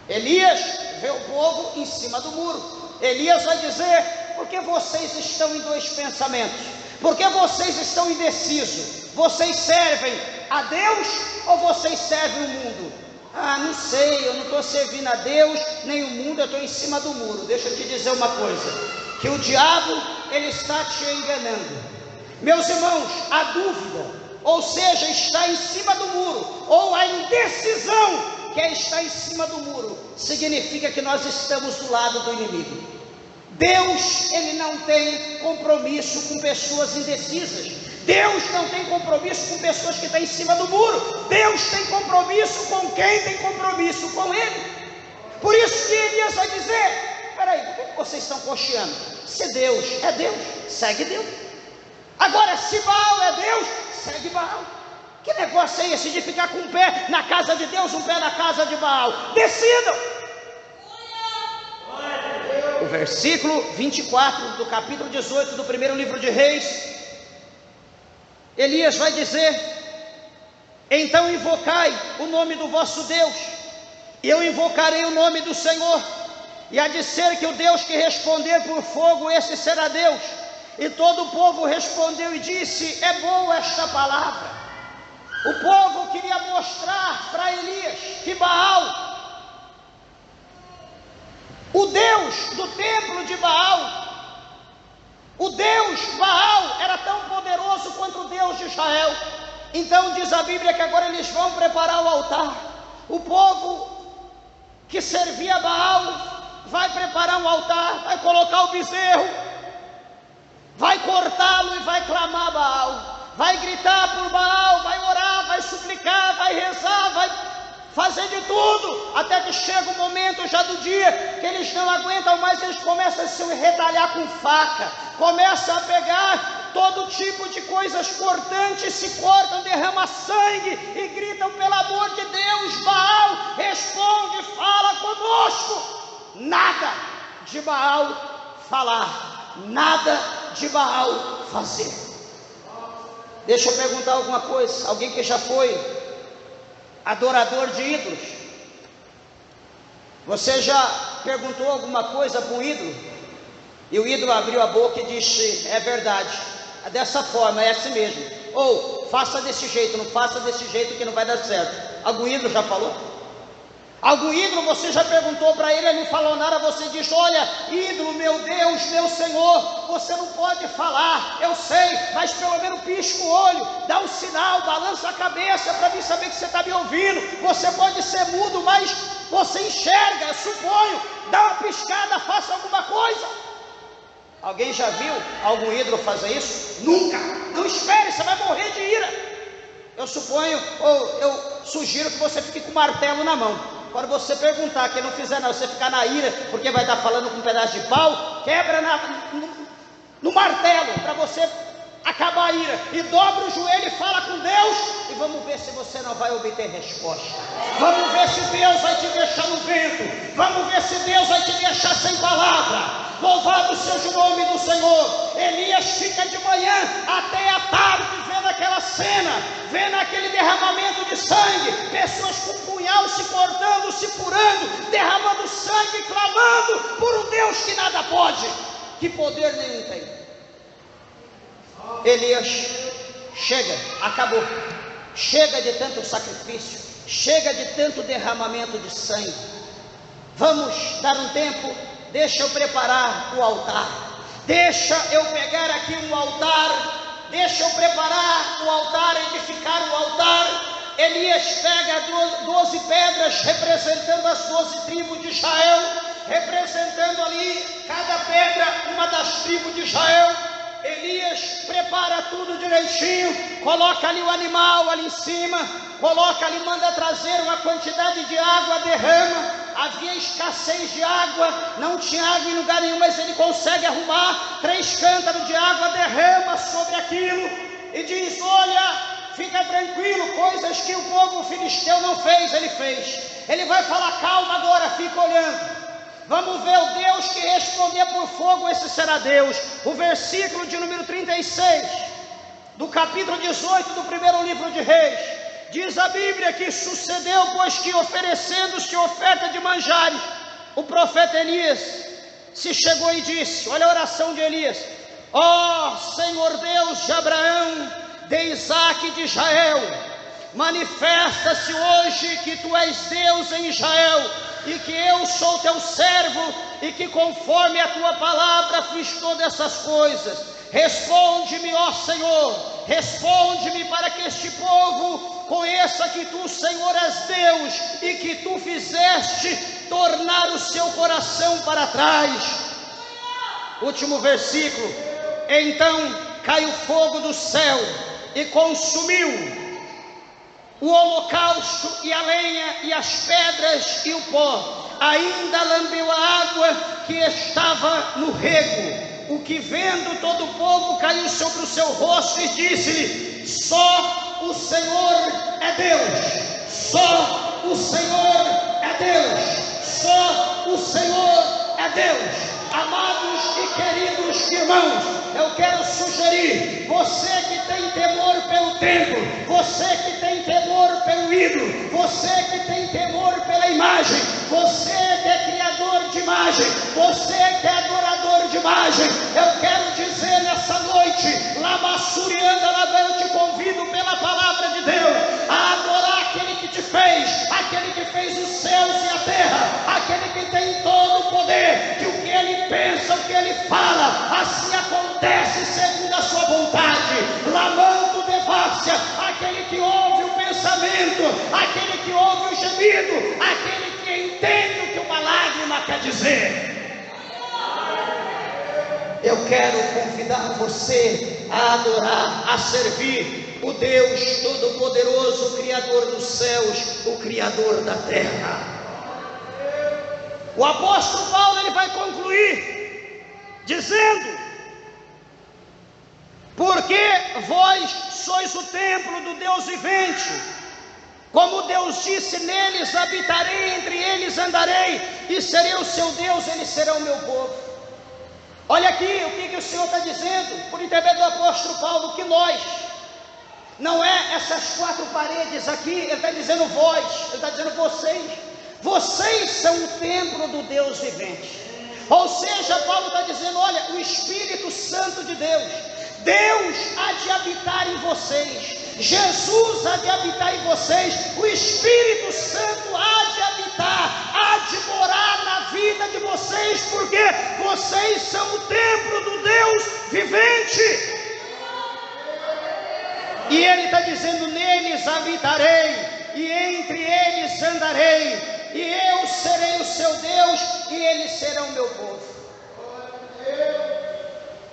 Elias vê o povo em cima do muro. Elias vai dizer: por que vocês estão em dois pensamentos? Por que vocês estão indecisos? Vocês servem a Deus ou vocês servem o mundo? Ah, não sei, eu não estou servindo a Deus nem o mundo, eu estou em cima do muro. Deixa eu te dizer uma coisa, que o diabo, ele está te enganando. Meus irmãos, a dúvida, ou seja, está em cima do muro, ou a indecisão, que é estar em cima do muro, significa que nós estamos do lado do inimigo. Deus, ele não tem compromisso com pessoas indecisas. Deus não tem compromisso com pessoas que estão em cima do muro. Deus tem compromisso com quem tem compromisso com Ele. Por isso que Elias vai dizer: peraí, por que vocês estão cocheando? Se Deus é Deus, segue Deus. Agora, se Baal é Deus, segue Baal. Que negócio é esse de ficar com um pé na casa de Deus, um pé na casa de Baal? Decidam. O versículo 24 do capítulo 18 do primeiro livro de Reis, Elias vai dizer: então invocai o nome do vosso Deus, e eu invocarei o nome do Senhor, e há de ser que o Deus que responder por fogo, esse será Deus. E todo o povo respondeu e disse: é boa esta palavra. O povo queria mostrar para Elias que Baal, o Deus do templo de Baal, o Deus Baal era tão poderoso quanto o Deus de Israel. Então diz a Bíblia que agora eles vão preparar o altar. O povo que servia Baal vai preparar um altar, vai colocar o bezerro, vai cortá-lo e vai clamar Baal, vai gritar por Baal, vai orar, vai suplicar, vai rezar, vai fazer de tudo, até que chega o momento já do dia que eles não aguentam mais. Eles começam a se retalhar com faca, começam a pegar todo tipo de coisas cortantes, se cortam, derramam sangue e gritam: pelo amor de Deus, Baal, responde, fala conosco. Nada de Baal falar, nada de Baal fazer. Deixa eu perguntar alguma coisa: alguém que já foi adorador de ídolos, você já perguntou alguma coisa para um ídolo e o ídolo abriu a boca e disse: é verdade, é dessa forma, é assim mesmo, ou faça desse jeito, não faça desse jeito que não vai dar certo? Algum ídolo já falou? Algum ídolo você já perguntou para ele, ele não falou nada, você diz: olha, ídolo, meu Deus, meu Senhor, você não pode falar, eu sei, mas pelo menos pisca o olho, dá um sinal, balança a cabeça para mim saber que você está me ouvindo. Você pode ser mudo, mas você enxerga, suponho, dá uma piscada, faça alguma coisa. Alguém já viu algum ídolo fazer isso? Nunca. Não espere, você vai morrer de ira. Eu suponho, ou eu sugiro que você fique com o martelo na mão. Quando você perguntar, quem não fizer não, você ficar na ira, porque vai estar falando com um pedaço de pau, quebra no martelo, para você acabar a ira, e dobra o joelho e fala com Deus, e vamos ver se você não vai obter resposta. Vamos ver se Deus vai te deixar no vento, vamos ver se Deus vai te deixar sem palavra. Louvado seja o nome do Senhor. Elias fica de manhã até a tarde vendo aquela cena, vendo aquele derramamento de sangue, pessoas com punhal se cortando, se furando, derramando sangue, clamando por um Deus que nada pode, que poder nenhum tem. Elias, chega, acabou, chega de tanto sacrifício, chega de tanto derramamento de sangue, vamos dar um tempo. Deixa eu preparar o altar, deixa eu pegar aqui um altar, deixa eu preparar o altar, edificar o altar. Elias pega 12 pedras, representando as 12 tribos de Israel, representando ali, cada pedra, uma das tribos de Israel. Elias prepara tudo direitinho, coloca ali o animal ali em cima, coloca ali, manda trazer uma quantidade de água, derrama. Havia escassez de água, não tinha água em lugar nenhum, mas ele consegue arrumar 3 cântaros de água, derrama sobre aquilo e diz: olha, fica tranquilo, coisas que o povo filisteu não fez, ele fez. Ele vai falar: calma agora, fica olhando. Vamos ver o Deus que responder por fogo, esse será Deus. O versículo de número 36, do capítulo 18 do primeiro livro de Reis, diz a Bíblia que sucedeu, pois que oferecendo-se oferta de manjares, o profeta Elias se chegou e disse, olha a oração de Elias: ó Senhor Deus de Abraão, de Isaque e de Israel, manifesta-se hoje que tu és Deus em Israel, e que eu sou teu servo, e que conforme a tua palavra fiz todas essas coisas. Responde-me, ó Senhor, responde-me, para que este povo conheça que tu, Senhor, és Deus, e que tu fizeste tornar o seu coração para trás. Último versículo: então caiu fogo do céu e consumiu o holocausto e a lenha e as pedras e o pó, ainda lambeu a água que estava no rego, o que vendo todo o povo caiu sobre o seu rosto e disse-lhe: só o Senhor é Deus, só o Senhor é Deus, só o Senhor é Deus. A Irmãos, eu quero sugerir, você que tem temor pelo templo, você que tem temor pelo ídolo, você que tem temor pela imagem, você que é criador de imagem, você que é adorador de imagem, eu quero dizer nessa noite, Lamassurianda, eu te convido pela palavra de Deus a adorar aquele que te fez, aquele que fez os céus e a terra, aquele que tem todo o poder, que o que ele pensa, o que ele fala, assim acontece segundo a sua vontade. Lamando devassia, aquele que ouve o pensamento, aquele que ouve o gemido, aquele que entende o que uma lágrima quer dizer. Eu quero convidar você a adorar, a servir o Deus Todo-Poderoso, o Criador dos céus, o Criador da terra. O apóstolo Paulo ele vai concluir dizendo: porque vós sois o templo do Deus vivente, como Deus disse, neles habitarei, entre eles andarei, e serei o seu Deus, eles serão o meu povo. Olha aqui o que o Senhor está dizendo, por intermédio do apóstolo Paulo, que nós, não é essas quatro paredes aqui, ele está dizendo vós, ele está dizendo vocês são o templo do Deus vivente. Ou seja, Paulo está dizendo, olha, o Espírito Santo de Deus há de habitar em vocês, Jesus há de habitar em vocês, o Espírito Santo há de habitar, há de morar na vida de vocês, porque vocês são o templo do Deus vivente. E ele está dizendo, neles habitarei, e entre eles andarei, e eu serei o seu Deus, e eles serão meu povo.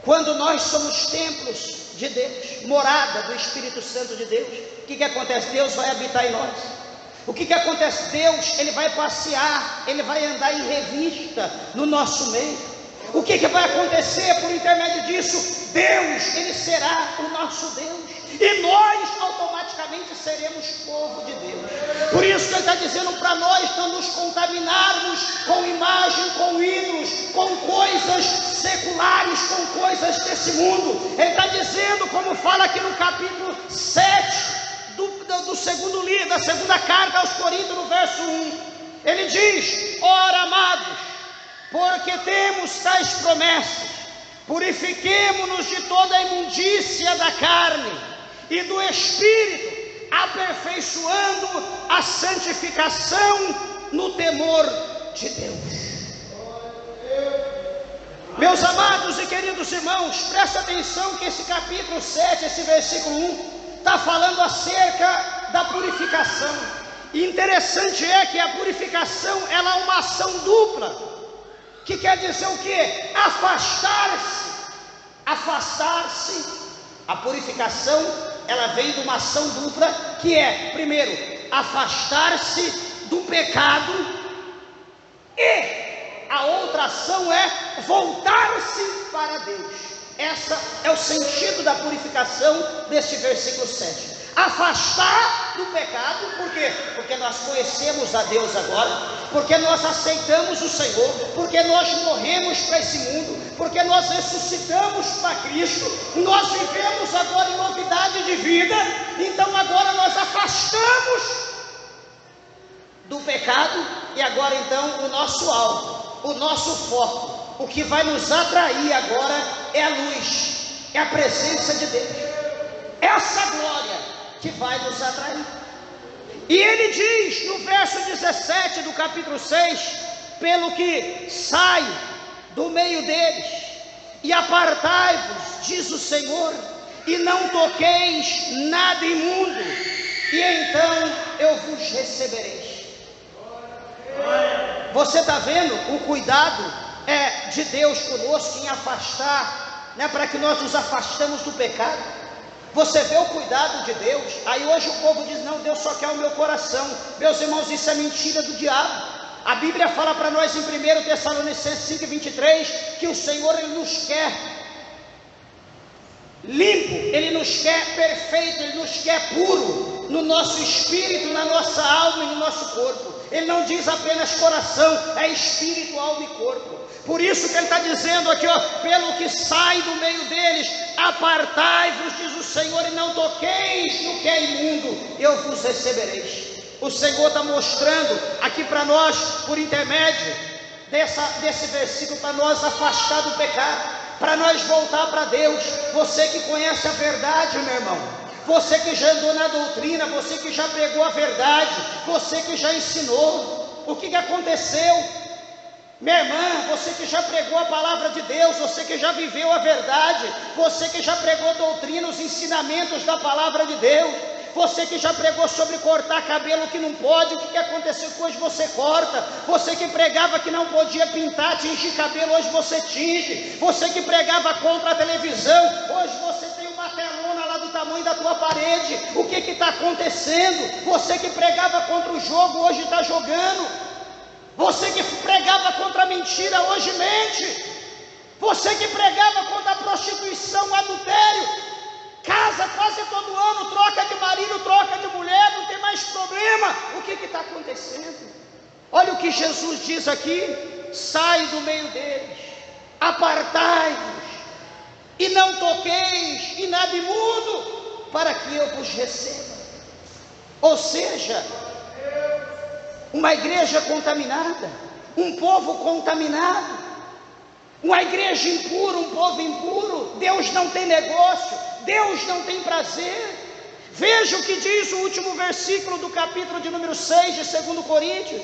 Quando nós somos templos de Deus, morada do Espírito Santo de Deus, o que acontece? Deus vai habitar em nós. O que acontece? Deus, ele vai passear, ele vai andar em revista no nosso meio. O que vai acontecer por intermédio disso? Deus, ele será o nosso Deus, e nós automaticamente seremos povo de Deus. Por isso que ele está dizendo para nós não nos contaminarmos com imagem, com ídolos, com coisas seculares, com coisas desse mundo. Ele está dizendo, como fala aqui no capítulo 7 do segundo livro, da segunda carta aos Coríntios, no verso 1, ele diz: ora, amados, porque temos tais promessas, purifiquemo-nos de toda a imundícia da carne e do Espírito, aperfeiçoando a santificação no temor de Deus. Meus amados e queridos irmãos, presta atenção que esse capítulo 7, esse versículo 1, está falando acerca da purificação. E interessante é que a purificação, ela é uma ação dupla, que quer dizer o quê? Afastar-se. A purificação, ela vem de uma ação dupla, que é, primeiro, afastar-se do pecado, e a outra ação é voltar-se para Deus. Essa é o sentido da purificação deste versículo 7. Afastar do pecado, por quê? Porque nós conhecemos a Deus agora, porque nós aceitamos o Senhor, porque nós morremos para esse mundo, porque nós ressuscitamos para Cristo, nós vivemos agora em novidade de vida. Então agora nós afastamos do pecado, e agora então o nosso alvo, o nosso foco, o que vai nos atrair agora é a luz, é a presença de Deus, essa glória que vai nos atrair. E ele diz no verso 17 do capítulo 6: pelo que sai do meio deles e apartai-vos, diz o Senhor, e não toqueis nada imundo, e então eu vos recebereis. Você está vendo o cuidado de Deus conosco em afastar, para que nós nos afastamos do pecado. Você vê o cuidado de Deus. Aí hoje o povo diz: não, Deus só quer o meu coração. Meus irmãos, isso é mentira do diabo. A Bíblia fala para nós em 1 Tessalonicenses 5:23 que o Senhor, ele nos quer limpo, ele nos quer perfeito, ele nos quer puro no nosso espírito, na nossa alma e no nosso corpo. Ele não diz apenas coração, é espírito, alma e corpo. Por isso que ele está dizendo aqui, ó, pelo que sai do meio deles, apartai-vos, diz o Senhor, e não toqueis no que é imundo, eu vos recebereis. O Senhor está mostrando aqui para nós, por intermédio desse versículo, para nós afastar do pecado, para nós voltar para Deus. Você que conhece a verdade, meu irmão, você que já andou na doutrina, você que já pregou a verdade, você que já ensinou, o que aconteceu? Minha irmã, você que já pregou a palavra de Deus, você que já viveu a verdade, você que já pregou doutrina, os ensinamentos da palavra de Deus, você que já pregou sobre cortar cabelo que não pode, o que aconteceu que hoje você corta? Você que pregava que não podia pintar, tingir cabelo, hoje você tinge. Você que pregava contra a televisão, hoje você tem uma telona lá do tamanho da tua parede. O que está acontecendo? Você que pregava contra o jogo, hoje está jogando. Você que pregava contra a mentira, hoje mente. Você que pregava contra a prostituição, o adultério, casa quase todo ano, troca de marido, troca de mulher, não tem mais problema. O que está acontecendo? Olha o que Jesus diz aqui: sai do meio deles, apartai-vos, e não toqueis em nada imundo, para que eu vos receba. Ou seja, uma igreja contaminada, um povo contaminado, uma igreja impura, um povo impuro, Deus não tem negócio, Deus não tem prazer. Veja o que diz o último versículo do capítulo de número 6 de 2 Coríntios.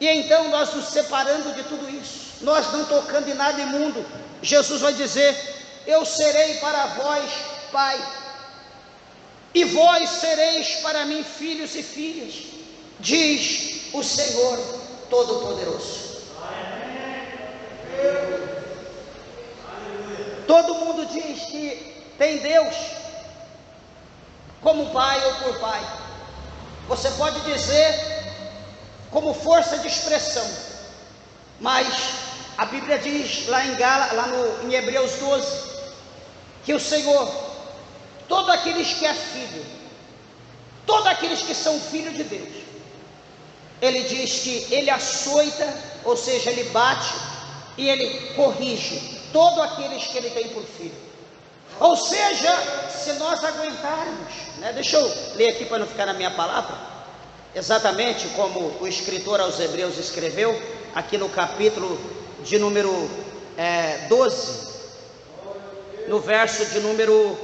E então nós nos separando de tudo isso, nós não tocando em nada imundo, Jesus vai dizer: eu serei para vós pai, e vós sereis para mim filhos e filhas, diz o Senhor Todo-Poderoso. Todo mundo diz que tem Deus como pai ou por pai. Você pode dizer como força de expressão, mas a Bíblia diz lá em Hebreus 12, que o Senhor, todos aqueles que é filho, todos aqueles que são filhos de Deus, Ele diz que Ele açoita, ou seja, Ele bate e Ele corrige todos aqueles que Ele tem por filho. Ou seja, se nós aguentarmos, né? Deixa eu ler aqui para não ficar na minha palavra, exatamente como o escritor aos Hebreus escreveu, aqui no capítulo de número 12, no verso de número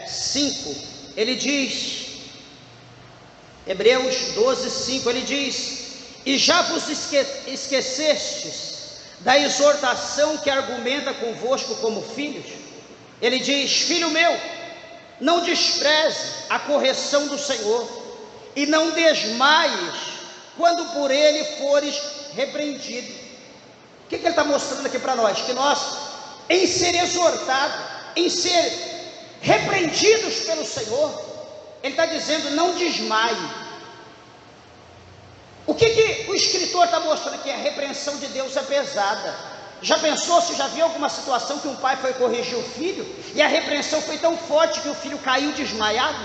5, ele diz, Hebreus 12, 5, ele diz: e já vos esquecestes da exortação que argumenta convosco como filhos? Ele diz: filho meu, não despreze a correção do Senhor, e não desmaies quando por Ele fores repreendido. O que ele está mostrando aqui para nós? Que nós, em ser exortados, em ser repreendidos pelo Senhor, Ele está dizendo: não desmaie. O que o escritor está mostrando aqui? A repreensão de Deus é pesada. Já pensou, se já viu alguma situação que um pai foi corrigir o filho e a repreensão foi tão forte que o filho caiu desmaiado?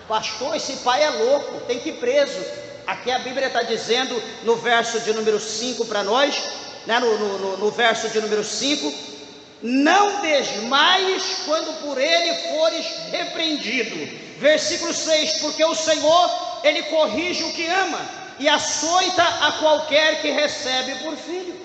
Pastor, esse pai é louco, tem que ir preso. Aqui a Bíblia está dizendo no verso de número 5 para nós, né, no verso de número 5: não desmaies quando por ele fores repreendido. Versículo 6: porque o Senhor, Ele corrige o que ama e açoita a qualquer que recebe por filho.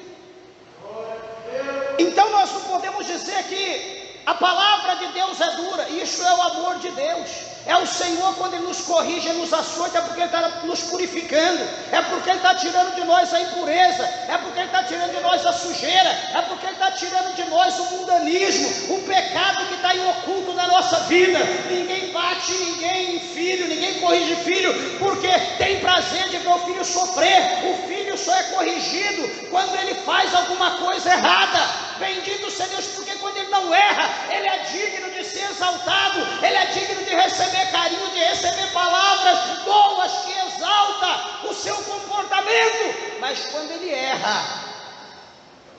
Então nós não podemos dizer que a palavra de Deus é dura. Isso é o amor de Deus. É o Senhor, quando Ele nos corrige, Ele nos açoita, é porque Ele está nos purificando, é porque Ele está tirando de nós a impureza, é porque Ele está tirando de nós a sujeira, é porque Ele está tirando de nós o mundanismo, o pecado que está em oculto na nossa vida. Ninguém bate ninguém em filho, ninguém corrige filho, porque tem prazer de ver o filho sofrer. O filho só é corrigido quando ele faz alguma coisa errada. Bendito seja Deus, porque quando ele não erra, ele é digno de ser exaltado, ele é digno de receber carinho, de receber palavras boas que exalta o seu comportamento. Mas quando ele erra,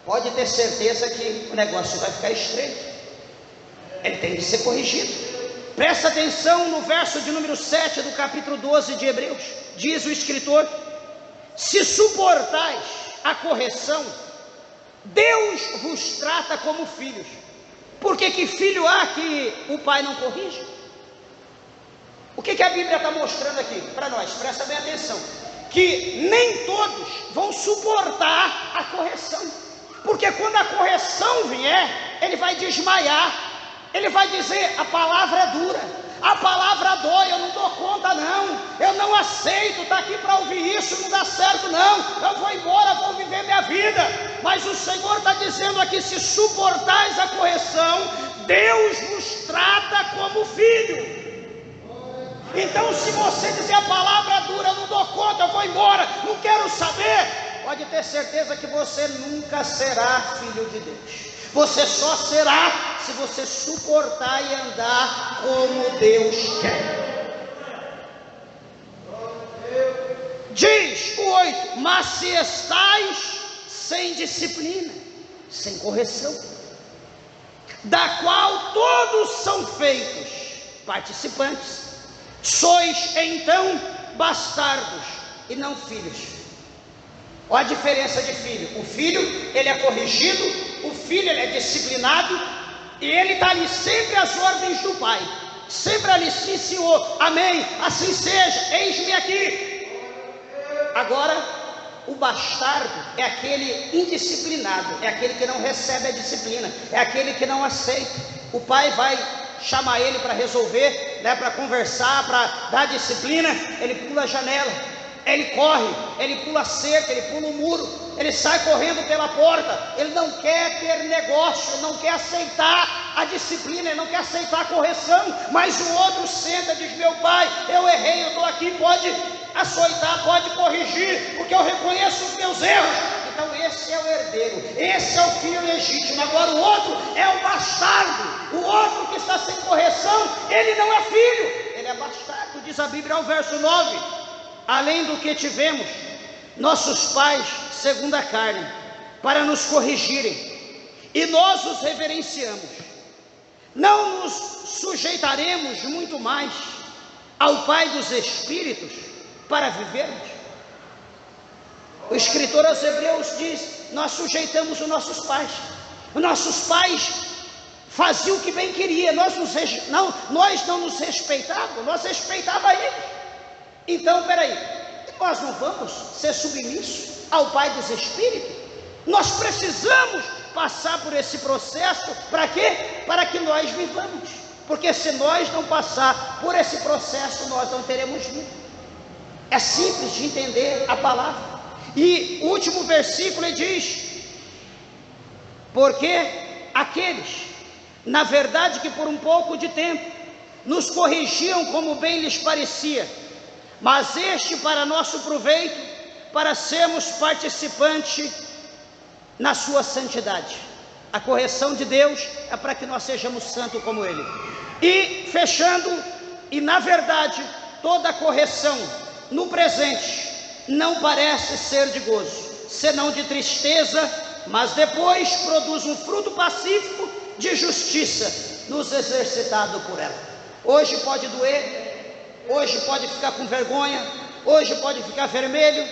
pode ter certeza que o negócio vai ficar estreito. Ele tem que ser corrigido. Presta atenção no verso de número 7 do capítulo 12 de Hebreus. Diz o escritor: se suportais a correção, Deus vos trata como filhos. Por que filho há que o pai não corrige? O que a Bíblia está mostrando aqui para nós? Presta bem atenção. Que nem todos vão suportar a correção. Porque quando a correção vier, ele vai desmaiar. Ele vai dizer: a palavra é dura, a palavra dói, eu não dou conta não, eu não aceito, está aqui para ouvir isso, não dá certo não, eu vou embora, vou viver minha vida. Mas o Senhor está dizendo aqui: se suportais a correção, Deus vos trata como filho. Então, se você dizer a palavra dura, eu não dou conta, eu vou embora, não quero saber, pode ter certeza que você nunca será filho de Deus. Você só será se você suportar e andar como Deus quer. Diz o 8: mas se estais sem disciplina, sem correção, da qual todos são feitos participantes, sois então bastardos e não filhos. Olha a diferença de filho. O filho, ele é corrigido, o filho, ele é disciplinado, e ele está ali sempre às ordens do pai, sempre ali: sim Senhor, amém, assim seja, eis-me aqui. Agora, o bastardo é aquele indisciplinado, é aquele que não recebe a disciplina, é aquele que não aceita. O pai vai chamar ele para resolver, para conversar, para dar disciplina, ele pula a janela, ele corre, ele pula a cerca, ele pula o muro, ele sai correndo pela porta. Ele não quer ter negócio, ele não quer aceitar a disciplina, ele não quer aceitar a correção. Mas o outro senta e diz: meu pai, eu errei, eu estou aqui, pode açoitar, pode corrigir, porque eu reconheço os meus erros. Então esse é o herdeiro, esse é o filho legítimo. Agora o outro é o bastardo, o outro que está sem correção, ele não é filho, ele é bastardo. Diz a Bíblia ao verso 9: além do que tivemos nossos pais segundo a carne, para nos corrigirem, e nós os reverenciamos, não nos sujeitaremos muito mais ao Pai dos Espíritos para vivermos? O escritor aos Hebreus diz: nós sujeitamos os nossos pais. Os nossos pais faziam o que bem queria, nós não nos respeitávamos, nós respeitávamos eles. Então, peraí, nós não vamos ser submissos ao Pai dos Espíritos? Nós precisamos passar por esse processo. Para quê? Para que nós vivamos. Porque se nós não passar por esse processo, nós não teremos vida. É simples de entender a palavra. E o último versículo ele diz: porque aqueles, na verdade, que por um pouco de tempo nos corrigiam como bem lhes parecia, mas este para nosso proveito, para sermos participantes na sua santidade. A correção de Deus é para que nós sejamos santos como Ele. E fechando, e na verdade, toda correção no presente não parece ser de gozo, senão de tristeza, mas depois produz um fruto pacífico de justiça, nos exercitado por ela. Hoje pode doer, hoje pode ficar com vergonha, hoje pode ficar vermelho.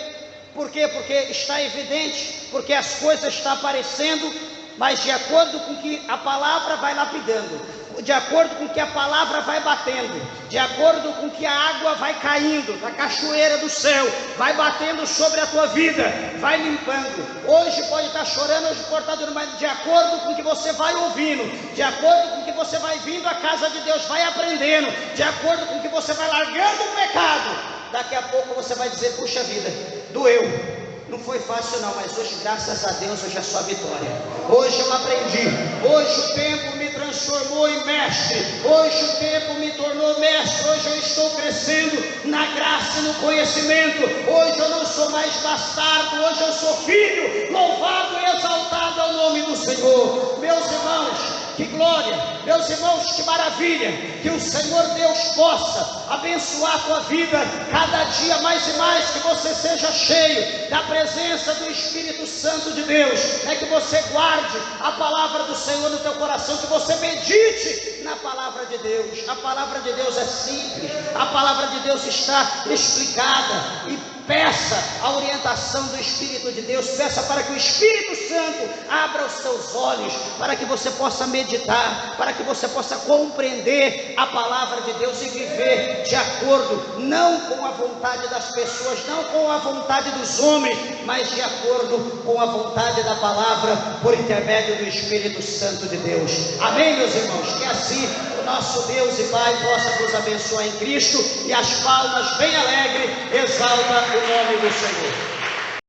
Por quê? Porque está evidente, porque as coisas estão aparecendo, mas de acordo com que a palavra vai lapidando, de acordo com que a palavra vai batendo, de acordo com que a água vai caindo da cachoeira do céu, vai batendo sobre a tua vida, vai limpando. Hoje pode estar chorando, hoje pode estar dormindo, mas de acordo com que você vai ouvindo, de acordo com que você vai vindo à casa de Deus, vai aprendendo, de acordo com que você vai largando o pecado, daqui a pouco você vai dizer: puxa vida, doeu. Não foi fácil não, mas hoje, graças a Deus, hoje é só vitória. Hoje eu aprendi, hoje o tempo me transformou em mestre, hoje o tempo me tornou mestre, hoje eu estou crescendo na graça e no conhecimento, hoje eu não sou mais bastardo, hoje eu sou filho. Louvado e exaltado é o nome do Senhor. Meus irmãos, que glória, meus irmãos, que maravilha, que o Senhor Deus possa abençoar a tua vida cada dia mais e mais, que você seja cheio da presença do Espírito Santo de Deus, que você guarde a palavra do Senhor no teu coração, que você medite na palavra de Deus. A palavra de Deus é simples, a palavra de Deus está explicada, e Peça a orientação do Espírito de Deus, peça para que o Espírito Santo abra os seus olhos, para que você possa meditar, para que você possa compreender a palavra de Deus e viver de acordo, não com a vontade das pessoas, não com a vontade dos homens, mas de acordo com a vontade da palavra, por intermédio do Espírito Santo de Deus. Amém, meus irmãos? Que assim o nosso Deus e Pai possa nos abençoar em Cristo, e as palmas bem alegres exaltam o nome do Senhor.